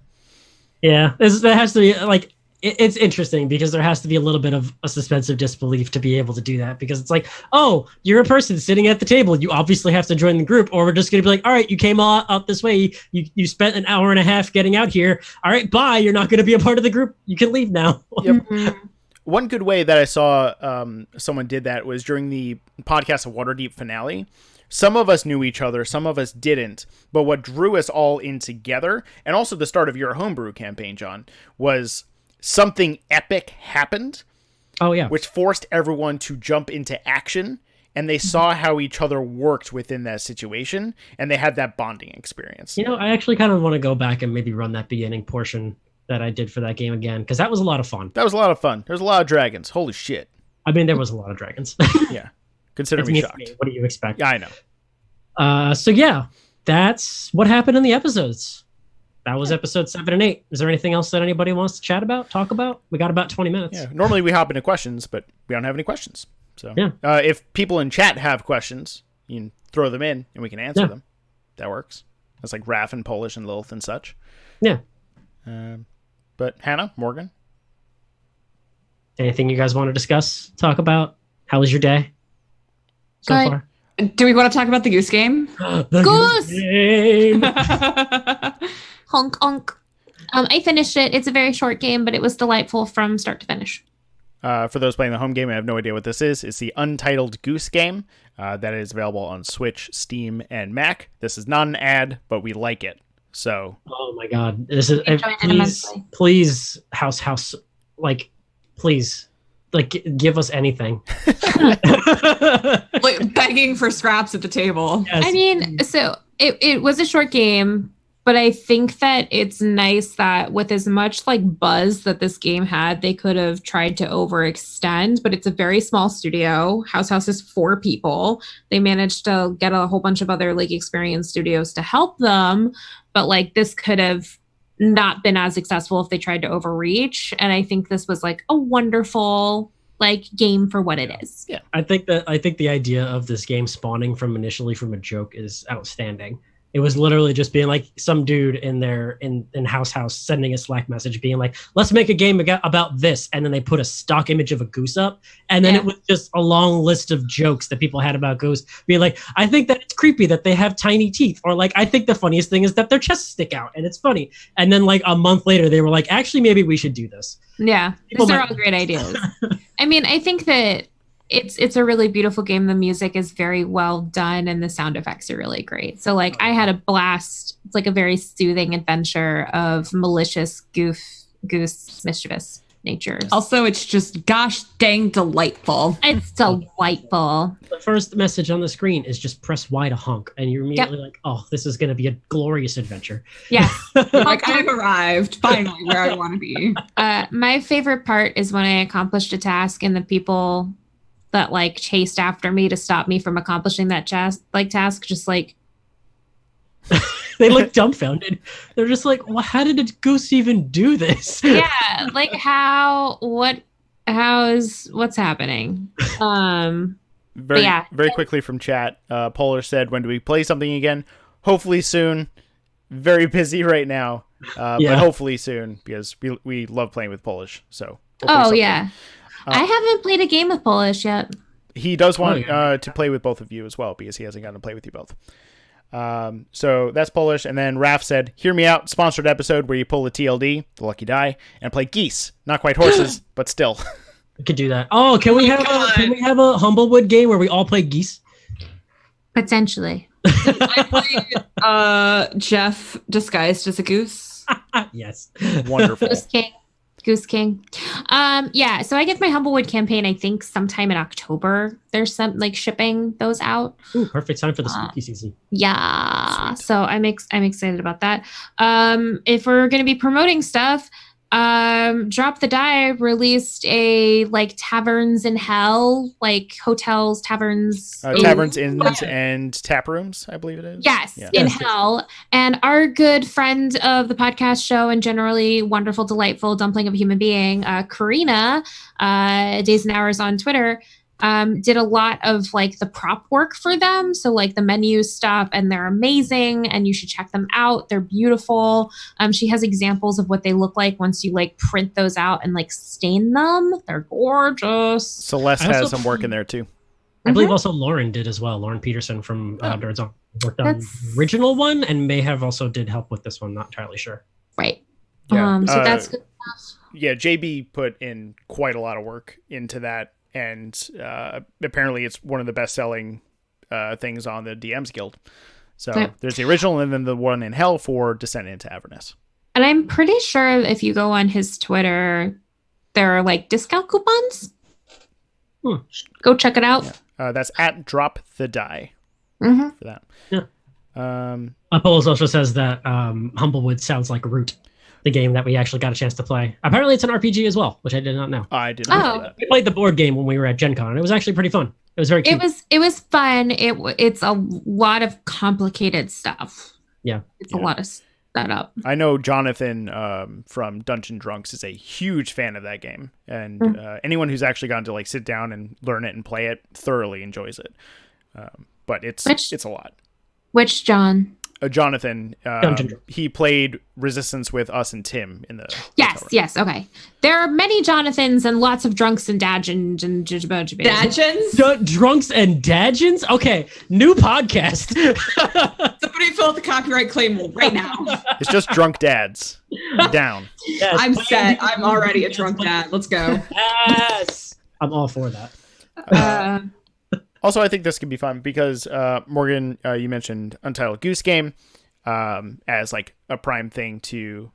Yeah, there has to be like, it's interesting because there has to be a little bit of a suspense of disbelief to be able to do that, because it's like, oh, you're a person sitting at the table. You obviously have to join the group, or we're just going to be like, all right, you came out this way. You spent an hour and a half getting out here. All right, bye. You're not going to be a part of the group. You can leave now. Yep. One good way that I saw someone did that was during the podcast of Waterdeep finale. Some of us knew each other, some of us didn't. But what drew us all in together, and also the start of your homebrew campaign, John, was something epic happened. Oh, yeah. Which forced everyone to jump into action, and they saw how each other worked within that situation, and they had that bonding experience. You know, I actually kind of want to go back and maybe run that beginning portion that I did for that game again, because that was a lot of fun. That was a lot of fun. There's a lot of dragons. Holy shit. I mean, there was a lot of dragons. Yeah. Consider me shocked. What do you expect? Yeah, I know. So yeah, that's what happened in the episodes. That was episode 7 and 8. Is there anything else that anybody wants to chat about, talk about? We got about 20 minutes. Yeah. Normally we hop into questions, but we don't have any questions. So yeah. If people in chat have questions, you can throw them in and we can answer them. That works. That's like Raph and Polish and Lilith and such. Yeah. But Hannah, Morgan? Anything you guys want to discuss, talk about? How was your day so far? Do we want to talk about the Goose Game? The Goose! Game! Honk, honk. I finished it. It's a very short game, but it was delightful from start to finish. For those playing the home game and have no idea what this is, it's the Untitled Goose Game that is available on Switch, Steam, and Mac. This is not an ad, but we like it. So, oh my god, this is please, house, like, please, like, give us anything. Like begging for scraps at the table. Yes. I mean, so it was a short game, but I think that it's nice that with as much like buzz that this game had, they could have tried to overextend, but it's a very small studio. House is 4 people. They managed to get a whole bunch of other like experienced studios to help them, but like this could have not been as successful if they tried to overreach. And I think this was like a wonderful like game for what it is. Yeah, I think the idea of this game spawning initially from a joke is outstanding. It was literally just being like some dude in house sending a Slack message being like, let's make a game about this. And then they put a stock image of a goose up. And then it was just a long list of jokes that people had about goose being like, I think that it's creepy that they have tiny teeth. Or like, I think the funniest thing is that their chests stick out and it's funny. And then like a month later, they were like, actually, maybe we should do this. Yeah, these are all great ideas. I mean, I think that it's a really beautiful game. The music is very well done and the sound effects are really great. So like I had a blast. It's like a very soothing adventure of malicious goose mischievous natures. Also, it's just gosh dang delightful. It's delightful. The first message on the screen is just press Y to honk, and you're immediately like, oh, this is going to be a glorious adventure. Yeah. Like I've arrived finally where I want to be. My favorite part is when I accomplished a task and the people that like chased after me to stop me from accomplishing that task just like They look dumbfounded. They're just like, well, how did a goose even do this? yeah, like what's happening? Very quickly from chat, Polar said, when do we play something again? Hopefully soon. Very busy right now, but hopefully soon, because we love playing with Polish. So yeah. I haven't played a game with Polish yet. He does want to play with both of you as well, because he hasn't gotten to play with you both. So that's Polish. And then Raph said, hear me out, sponsored episode where you pull the TLD, the lucky die, and play geese. Not quite horses, but still. We could do that. Oh, can we have a Humblewood game where we all play geese? Potentially. I played Jeff disguised as a goose. Yes. Wonderful. Goose King. Yeah, so I get my Humblewood campaign, I think sometime in October. There's some like shipping those out. Ooh, perfect time for the spooky season. Yeah. Sweet. So I'm excited about that. If we're gonna be promoting stuff, Drop the Die released a like taverns in hell, like hotels, taverns, inns, and tap rooms, I believe it is. Yes, in hell. And our good friend of the podcast show and generally wonderful, delightful dumpling of a human being, Karina, Days and Hours on Twitter, did a lot of like the prop work for them. So like the menu stuff, and they're amazing and you should check them out. They're beautiful. She has examples of what they look like once you like print those out and like stain them. They're gorgeous. Celeste has some work in there too. I believe also Lauren did as well. Lauren Peterson from Nerds On worked on the original one and may have also did help with this one. Not entirely sure. Right. Yeah. So that's good stuff. Yeah, JB put in quite a lot of work into that. And apparently it's one of the best-selling things on the DMs Guild. So there's the original and then the one in hell for Descent into Avernus. And I'm pretty sure if you go on his Twitter, there are like discount coupons. Go check it out. Yeah. That's at Drop the Die for that. Yeah. Apollos also says that Humblewood sounds like Root, the game that we actually got a chance to play. Apparently it's an RPG as well, which I did not know. I did not know that. We played the board game when we were at Gen Con, and it was actually pretty fun. It was very cute. It was fun. It's a lot of complicated stuff. Yeah. It's a lot of setup. I know Jonathan from Dungeon Drunks is a huge fan of that game. And anyone who's actually gotten to like sit down and learn it and play it thoroughly enjoys it. But it's a lot. Which John? Jonathan, he played Resistance with us and Tim in the yes, okay. There are many Jonathans and lots of drunks and dadgens and dadgens. Drunks and dadgens. Okay, new podcast. Somebody fill out the copyright claim right now. It's just drunk dads. Down. Yes, I'm set. I'm already a drunk dad. Let's go. Yes, I'm all for that. Also, I think this could be fun because, Morgan, you mentioned Untitled Goose Game as like a prime thing to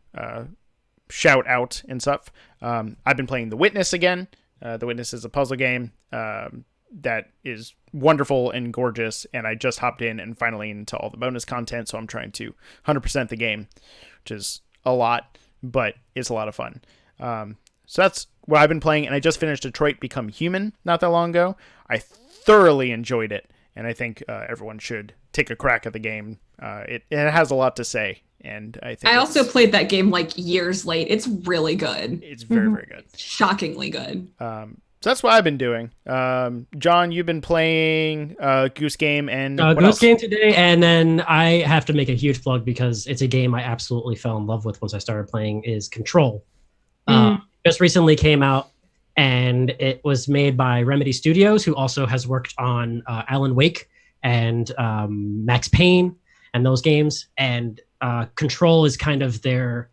shout out and stuff. I've been playing The Witness again. The Witness is a puzzle game that is wonderful and gorgeous, and I just hopped in and finally into all the bonus content, so I'm trying to 100% the game, which is a lot, but it's a lot of fun. So that's what I've been playing, and I just finished Detroit Become Human not that long ago. I thoroughly enjoyed it, and I think everyone should take a crack at the game. It has a lot to say, and I think I also played that game like years late. It's really good. It's very, very good. Shockingly good. So that's what I've been doing. John, you've been playing Goose Game and Goose Game today, and then I have to make a huge plug because it's a game I absolutely fell in love with once I started playing. Is Control. Just recently came out. And it was made by Remedy Studios, who also has worked on Alan Wake and Max Payne and those games. And Control is kind of their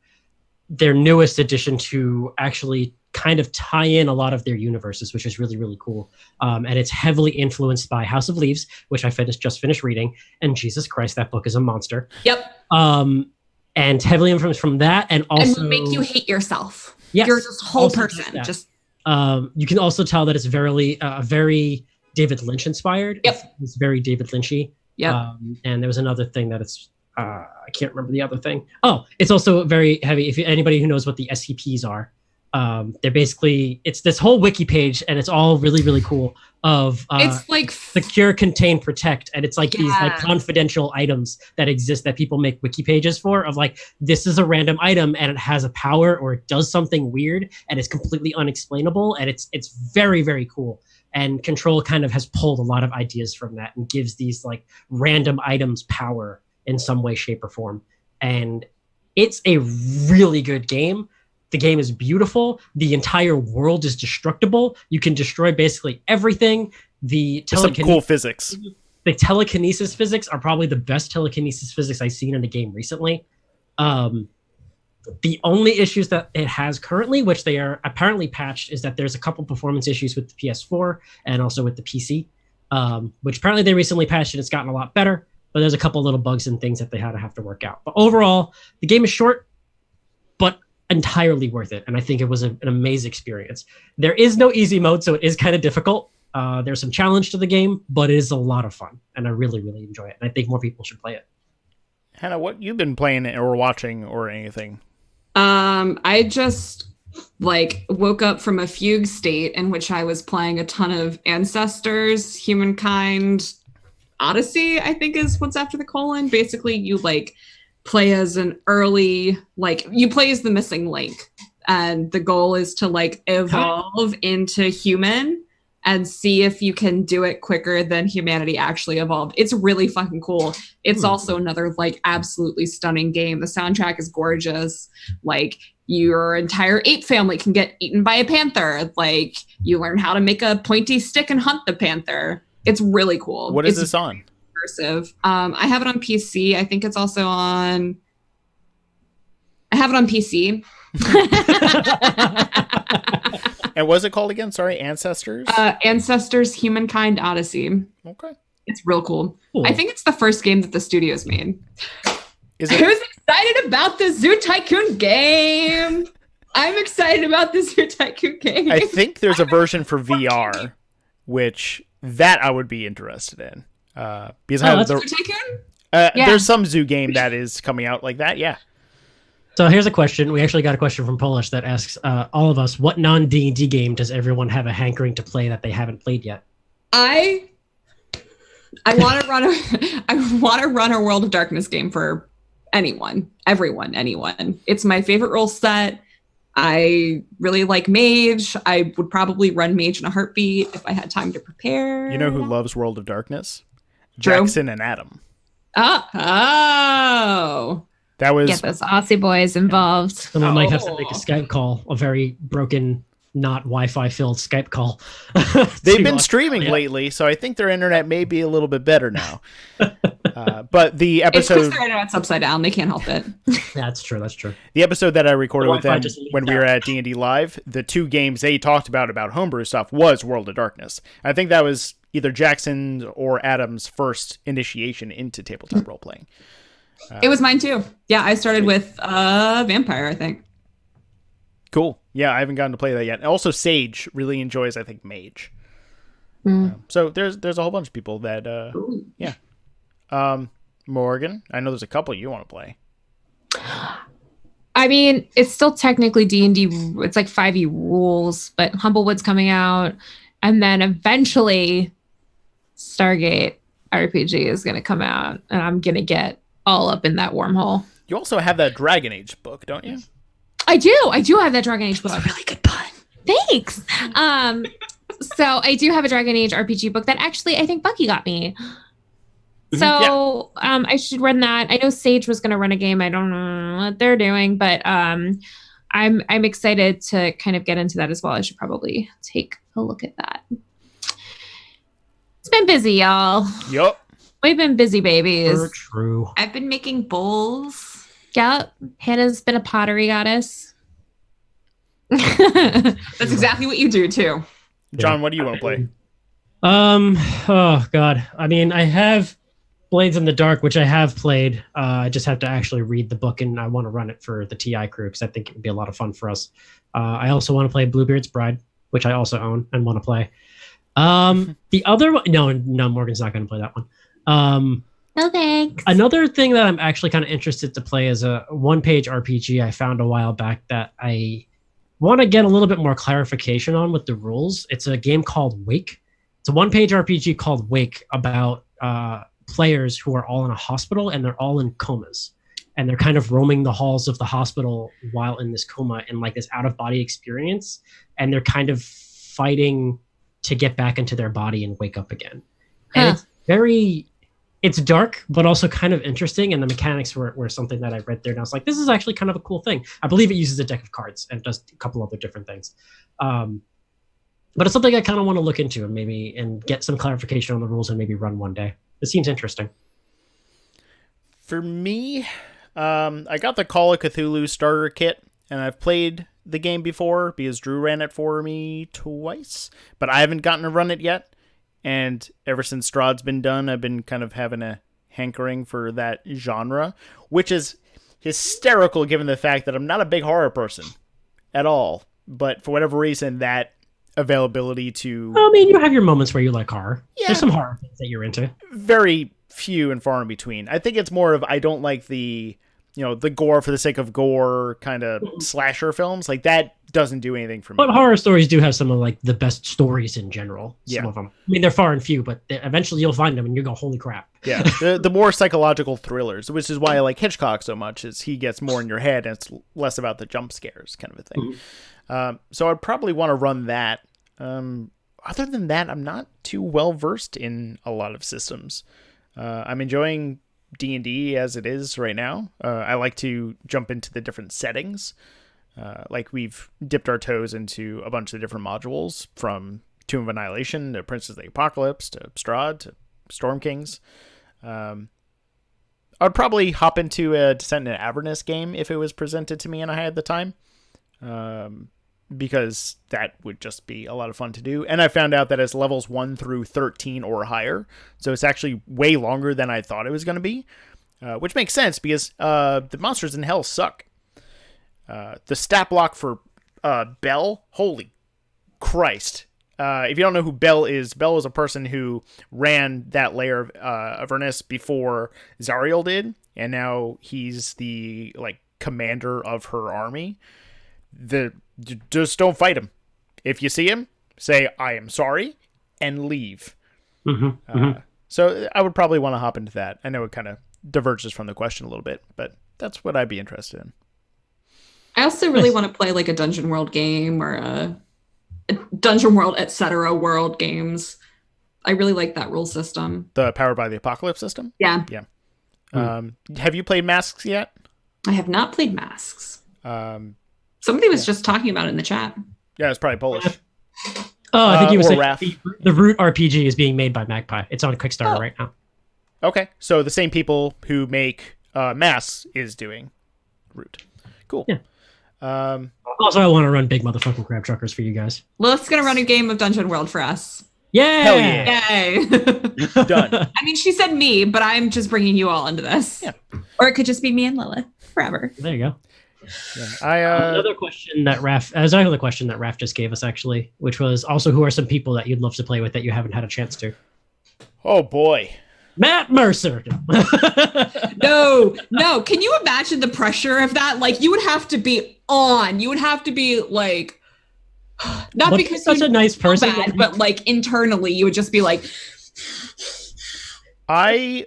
newest addition to actually kind of tie in a lot of their universes, which is really, really cool. And it's heavily influenced by House of Leaves, which I just finished reading. And Jesus Christ, that book is a monster. Yep. And heavily influenced from that, and also and make you hate yourself. Yes, you're just a whole person. Just you can also tell that it's very David Lynch inspired. Yep. It's very David Lynchy. Yep. And there was another thing that it's I can't remember the other thing. Oh, it's also very heavy. If anybody who knows what the SCPs are, they're basically, it's this whole wiki page, and it's all really, really cool. It's like secure, contain, protect, and it's like these like confidential items that exist that people make wiki pages for. Of like, this is a random item and it has a power or it does something weird and it's completely unexplainable, and it's very, very cool. And Control kind of has pulled a lot of ideas from that and gives these like random items power in some way, shape, or form. And it's a really good game. The game is beautiful. The entire world is destructible. You can destroy basically everything. Some cool physics. The telekinesis physics are probably the best telekinesis physics I've seen in a game recently. The only issues that it has currently, which they are apparently patched, is that there's a couple performance issues with the PS4 and also with the PC, which apparently they recently patched and it's gotten a lot better. But there's a couple little bugs and things that they have to work out. But overall, the game is short, but entirely worth it. And I think it was an amazing experience. There is no easy mode, so it is kind of difficult. There's some challenge to the game, but it is a lot of fun. And I really, really enjoy it. And I think more people should play it. Hannah, what you've been playing or watching or anything? I just woke up from a fugue state in which I was playing a ton of Ancestors, Humankind, Odyssey, I think is what's after the colon. Basically, you play as an early, you play as the missing link. And the goal is to evolve into human and see if you can do it quicker than humanity actually evolved. It's really fucking cool. It's also another absolutely stunning game. The soundtrack is gorgeous. Your entire ape family can get eaten by a panther. You learn how to make a pointy stick and hunt the panther. It's really cool. What is this on? Immersive. I have it on PC. I think it's also on. I have it on PC. And what is it called again? Sorry, Ancestors? Ancestors, Humankind, Odyssey. Okay. It's real cool. I think it's the first game that the studio's made. Is it? Who's excited about the Zoo Tycoon game? I'm excited about the Zoo Tycoon game. I think there's a version for VR, which that I would be interested in. Because I have Zoo Tycoon? There's some zoo game that is coming out like that. Yeah. So here's a question. We actually got a question from Polish that asks all of us, what non-D&D game does everyone have a hankering to play that they haven't played yet? I want to run a World of Darkness game for anyone. It's my favorite rule set. I really like Mage. I would probably run Mage in a heartbeat if I had time to prepare. You know who loves World of Darkness? True. Jackson and Adam. Oh. That was... Get those Aussie boys involved. Someone might have to make a Skype call, a very broken, not Wi-Fi filled Skype call. They've been streaming lately, so I think their internet may be a little bit better now. But the episode... It's because their internet's upside down. They can't help it. That's true. The episode that I recorded with them when we were out. at D&D Live, the two games they talked about homebrew stuff was World of Darkness. I think that was either Jackson's or Adam's first initiation into tabletop role-playing. It was mine too. Yeah, I started with Vampire, I think. Cool. Yeah, I haven't gotten to play that yet. Also, Sage really enjoys, I think, Mage. So there's a whole bunch of people that, yeah. Morgan, I know there's a couple you want to play. I mean, it's still technically D&D. It's like 5e rules, but Humblewood's coming out. And then eventually Stargate RPG is going to come out. And I'm going to get all up in that wormhole. You also have that Dragon Age book, don't you? I do have that Dragon Age book. That's a really good pun. Thanks. So I do have a Dragon Age RPG book that actually I think Bucky got me. So I should run that. I know Sage was going to run a game. I don't know what they're doing, but I'm excited to kind of get into that as well. I should probably take a look at that. It's been busy, y'all. Yup. We've been busy babies. True. I've been making bowls. Yep. Hannah's been a pottery goddess. That's exactly what you do too. John, what do you want to play? Oh god. I mean, I have Blades in the Dark, which I have played. I just have to actually read the book, and I want to run it for the TI crew because I think it would be a lot of fun for us. I also want to play Bluebeard's Bride, which I also own and want to play. The other one, no, Morgan's not going to play that one. No thanks. Another thing that I'm actually kind of interested to play is a one-page RPG I found a while back that I want to get a little bit more clarification on with the rules. It's a game called Wake. It's a one-page RPG called Wake about players who are all in a hospital and they're all in comas. And they're kind of roaming the halls of the hospital while in this coma in like this out-of-body experience. And they're kind of fighting to get back into their body and wake up again. And it's dark, but also kind of interesting. And the mechanics were something that I read there. And I was like, this is actually kind of a cool thing. I believe it uses a deck of cards and does a couple other different things. But it's something I kind of want to look into and get some clarification on the rules and maybe run one day. It seems interesting. For me, I got the Call of Cthulhu starter kit, and I've played the game before because Drew ran it for me twice, but I haven't gotten to run it yet. And ever since Strahd's been done, I've been kind of having a hankering for that genre, which is hysterical given the fact that I'm not a big horror person at all. But for whatever reason, that availability to... I mean, you have your moments where you like horror. Yeah. There's some horror things that you're into. Very few and far in between. I think it's more of I don't like the gore for the sake of gore kind of slasher films. Like that doesn't do anything for me. But horror stories do have some of like the best stories in general. Some Yeah. of them. I mean, they're far and few, but eventually you'll find them and you go, holy crap. Yeah, the more psychological thrillers, which is why I like Hitchcock so much, is he gets more in your head and it's less about the jump scares kind of a thing. Mm-hmm. So I'd probably want to run that. Other than that, I'm not too well versed in a lot of systems. I'm enjoying D&D as it is right now. I like to jump into the different settings. Like we've dipped our toes into a bunch of different modules, from Tomb of Annihilation to Princess of the Apocalypse to Strahd to Storm Kings. I'd probably hop into a Descent into Avernus game if it was presented to me and I had the time. Because that would just be a lot of fun to do. And I found out that it's levels 1 through 13 or higher. So it's actually way longer than I thought it was going to be. Which makes sense because the monsters in hell suck. The stat block for Bell, holy Christ. If you don't know who Bell is a person who ran that layer of Avernus before Zariel did. And now he's the commander of her army. Just don't fight him. If you see him, say, I am sorry, and leave. So I would probably want to hop into that. I know it kind of diverges from the question a little bit, but that's what I'd be interested in. I also really want to play like a Dungeon World game or a Dungeon World, etc. world games. I really like that rule system. The Powered by the Apocalypse system? Yeah. Have you played Masks yet? I have not played Masks. Somebody was just talking about it in the chat. Yeah, it's probably Polish. Oh, I think he was saying Raph. the Root RPG is being made by Magpie. It's on Kickstarter right now. Okay, so the same people who make Masks is doing Root. Cool. Yeah. Also, I want to run big motherfucking crab truckers for you guys. Lilith's going to run a game of Dungeon World for us. Yeah! Hell yeah. Yay! Done. I mean, she said me, but I'm just bringing you all into this. Yeah. Or it could just be me and Lilith forever. There you go. Yeah. Another question that Raph just gave us, actually, which was also, who are some people that you'd love to play with that you haven't had a chance to? Oh, boy. Matt Mercer. No. Can you imagine the pressure of that? Like, you would have to be on. You would have to be like, not because such a nice person, bad, but like internally, you would just be like. I've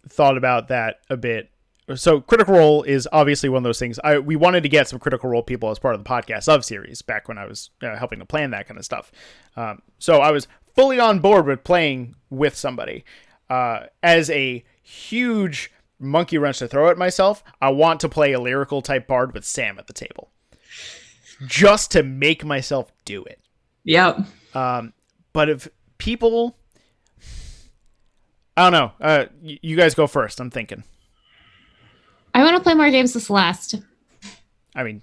thought about that a bit. So Critical Role is obviously one of those things. We wanted to get some Critical Role people as part of the podcast of series back when I was helping to plan that kind of stuff. So I was fully on board with playing with somebody. As a huge monkey wrench to throw at myself, I want to play a lyrical type bard with Sam at the table. Just to make myself do it. Yep. But if people... I don't know. You guys go first. I'm thinking. I want to play more games with Celeste. I mean,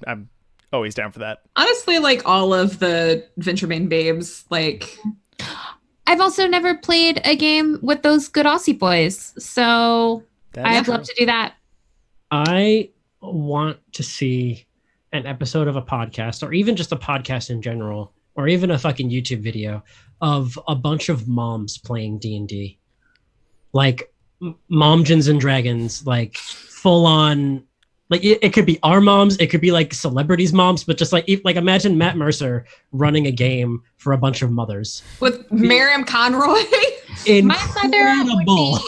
always down for that. Honestly, like all of the Venturemain babes, like I've also never played a game with those good Aussie boys, so I'd love to do that. I want to see an episode of a podcast, or even just a podcast in general, or even a fucking YouTube video of a bunch of moms playing D&D. Like Momgins and Dragons, like full on. Like it could be our moms, it could be like celebrities' moms, but just like imagine Matt Mercer running a game for a bunch of mothers with Miriam Conroy. Incredible.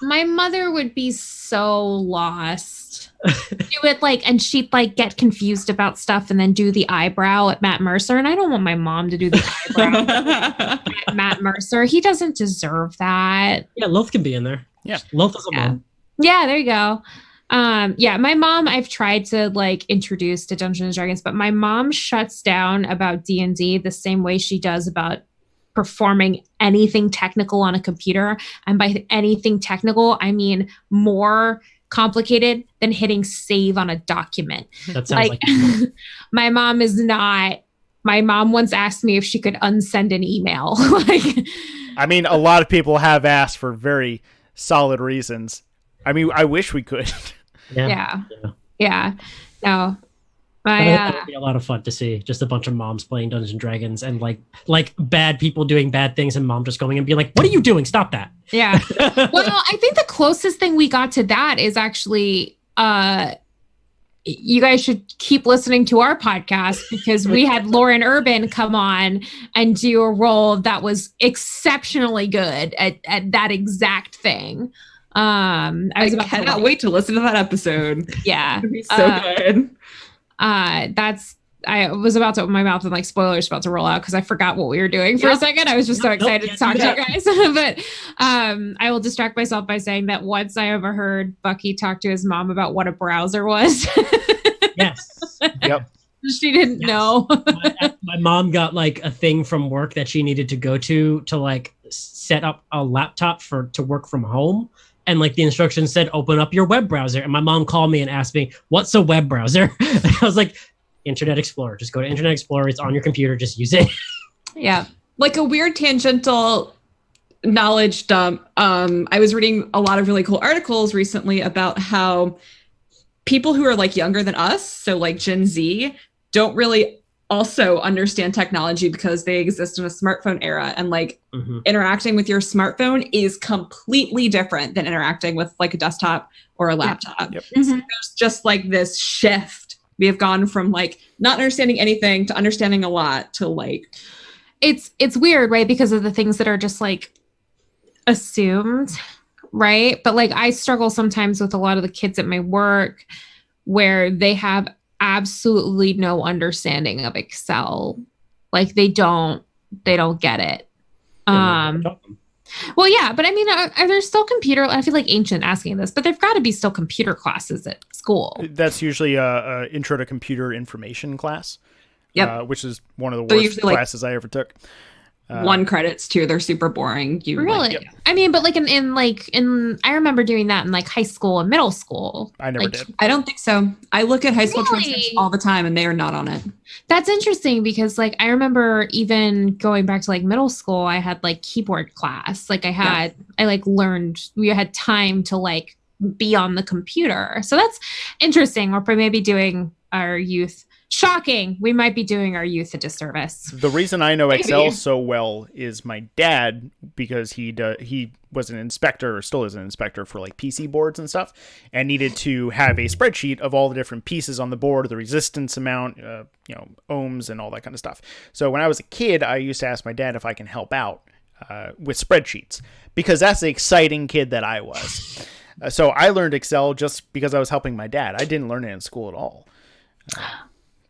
My mother would be so lost. Do it like, and she'd like get confused about stuff and then do the eyebrow at Matt Mercer. And I don't want my mom to do the eyebrow at Matt Mercer. He doesn't deserve that. Yeah, Loth can be in there. Yeah, Loth is a mom. Yeah, there you go. Yeah, my mom, I've tried to like introduce to Dungeons and Dragons, but my mom shuts down about D&D the same way she does about performing anything technical on a computer. And by anything technical, I mean more complicated than hitting save on a document. That sounds like my mom is not. My mom once asked me if she could unsend an email. I mean, a lot of people have asked for very solid reasons. I mean, I wish we could. Yeah. No. That would be a lot of fun to see. Just a bunch of moms playing Dungeons and Dragons, and like bad people doing bad things, and mom just going and being like, "What are you doing? Stop that!" Yeah. Well, I think the closest thing we got to that is actually, you guys should keep listening to our podcast, because we had Lauren Urban come on and do a role that was exceptionally good at that exact thing. I cannot wait to listen to that episode. Yeah. It'd be so good. I was about to open my mouth and like spoilers about to roll out because I forgot what we were doing for a second. I was just so excited to talk to you guys. But I will distract myself by saying that once I overheard Bucky talk to his mom about what a browser was. Yes. Yep. She didn't know. My mom got like a thing from work that she needed to go to like set up a laptop to work from home. And like the instructions said, open up your web browser. And my mom called me and asked me, what's a web browser? And I was like, Internet Explorer. Just go to Internet Explorer. It's on your computer. Just use it. Yeah. Like a weird tangential knowledge dump. I was reading a lot of really cool articles recently about how people who are like younger than us, so like Gen Z, don't really also understand technology because they exist in a smartphone era, and like interacting with your smartphone is completely different than interacting with like a desktop or a laptop. Yep. So there's just like this shift. We have gone from like not understanding anything to understanding a lot to like it's weird, right? Because of the things that are just like assumed, right? But like I struggle sometimes with a lot of the kids at my work where they have absolutely no understanding of Excel. Like they don't get it. Well, yeah, but I mean, are there still I feel like Ancient asking this, but there've got to be still computer classes at school. That's usually a intro to computer information class. Yep. Which is one of the worst classes I ever took. 1 credits too. They're super boring. Really? Yep. I mean, but like in I remember doing that in like high school and middle school. I never did. I don't think so. I look at high school transcripts all the time and they are not on it. That's interesting because like I remember even going back to like middle school, I had like keyboard class. Like I like learned, we had time to like be on the computer. So that's interesting. We're maybe doing our youth. Shocking. We might be doing our youth a disservice. The reason I know Excel so well is my dad, because he was an inspector, or still is an inspector for like PC boards and stuff, and needed to have a spreadsheet of all the different pieces on the board, the resistance amount, ohms and all that kind of stuff. So when I was a kid, I used to ask my dad if I can help out with spreadsheets, because that's the exciting kid that I was. So I learned Excel just because I was helping my dad. I didn't learn it in school at all.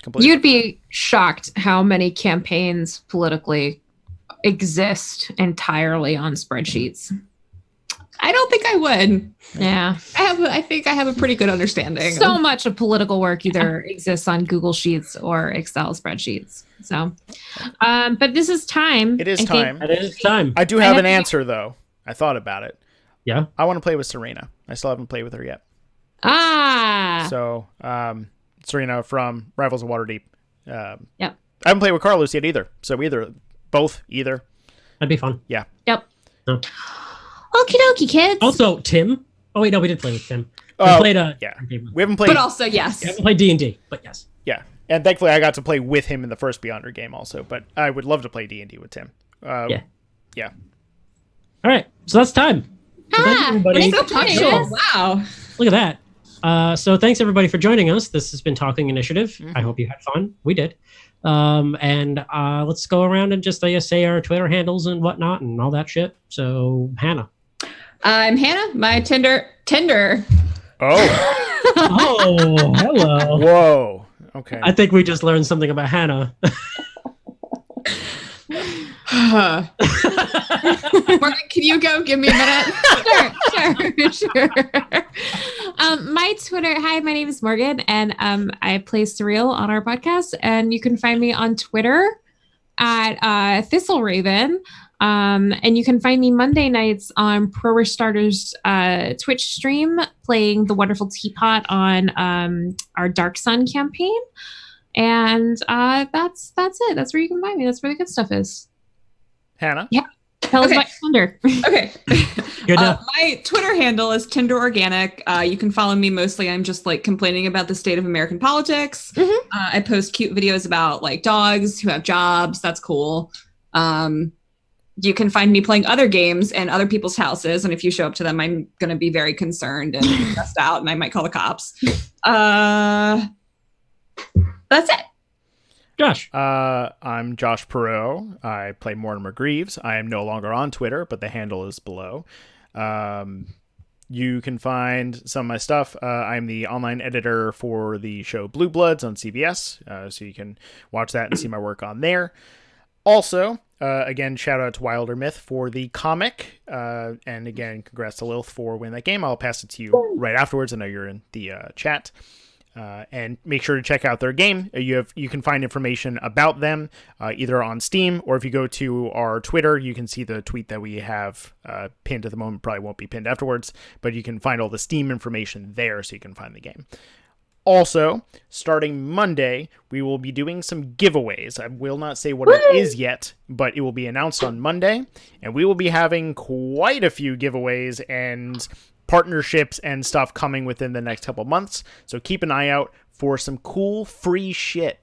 Completely. You'd be shocked how many campaigns politically exist entirely on spreadsheets. I don't think I would. Yeah. I think I have a pretty good understanding. So much of political work either exists on Google Sheets or Excel spreadsheets. So, but this is time. It is time. It is time. I do have an answer, though. I thought about it. Yeah? I want to play with Serena. I still haven't played with her yet. Ah. So, Serena from Rivals of Waterdeep. Yep. I haven't played with Carlos yet either. So either. That'd be fun. Yeah. Yep. No. Okie dokie, kids. Also, Tim. Oh wait, no, we did play with Tim. We Oh, played yeah. game. We haven't played. But also, yes. We haven't played D&D, but yes. Yeah. And thankfully, I got to play with him in the first Beyonder game also. But I would love to play D&D with Tim. Yeah. Yeah. All right, so that's time. So thank you, everybody. So punctual. Wow. Look at that. So thanks everybody for joining us. This has been Talking Initiative. I hope you had fun. We did. And let's go around and just say our Twitter handles and whatnot and all that shit. So Hannah. I'm Hannah. My Tinder. Oh. Oh, hello. Whoa. Okay. I think we just learned something about Hannah. Morgan, can you go? Give me a minute. Sure. My Twitter. Hi, my name is Morgan, and I play Surreal on our podcast, and you can find me on Twitter at Thistle Raven. And you can find me Monday nights on Pro Rush Starter's Twitch stream playing the Wonderful Teapot on our Dark Sun campaign. And that's it. That's where you can find me. That's where the good stuff is. Hannah? Yeah. Tell us Okay. about Thunder. Okay. Good enough. My Twitter handle is Tinder Organic. You can follow me mostly. I'm just like complaining about the state of American politics. Mhm. I post cute videos about like dogs who have jobs. That's cool. You can find me playing other games in other people's houses. And if you show up to them, I'm going to be very concerned and stressed out and I might call the cops. That's it. Josh. I'm Josh Perot. I play Mortimer Greaves. I am no longer on Twitter, but the handle is below. You can find some of my stuff. I'm the online editor for the show Blue Bloods on CBS, so you can watch that and see my work on there. Also, again, shout out to Wilder Myth for the comic, and again, congrats to Lilith for winning that game. I'll pass it to you right afterwards. I know you're in the chat. And make sure to check out their game. You can find information about them either on Steam, or if you go to our Twitter, you can see the tweet that we have pinned at the moment. Probably won't be pinned afterwards, but you can find all the Steam information there so you can find the game. Also, starting Monday, we will be doing some giveaways. I will not say what it is yet, but it will be announced on Monday, and we will be having quite a few giveaways and partnerships and stuff coming within the next couple months. So keep an eye out for some cool free shit.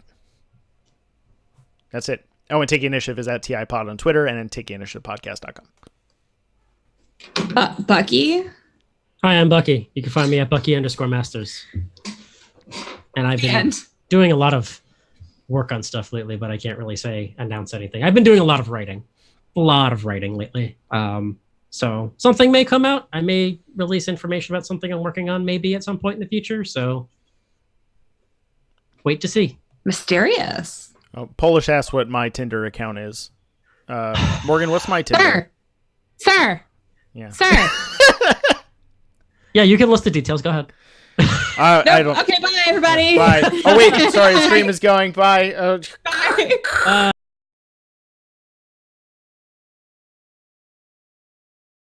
That's it. Oh, and Take Initiative is at TIPod on Twitter and then takeinitiativepodcast.com. Bucky. Hi, I'm Bucky. You can find me at Bucky_Masters. And I've been And doing a lot of work on stuff lately, but I can't really announce anything. I've been doing a lot of writing lately. So something may come out. I may release information about something I'm working on maybe at some point in the future. So wait to see. mysterious. Oh, Polish asked what my Tinder account is. Morgan, what's my Tinder? Sir. Yeah. Sir. Yeah, you can list the details. Go ahead. I don't. Okay, bye everybody. Bye. Oh wait, sorry. The stream is going. Bye. Bye.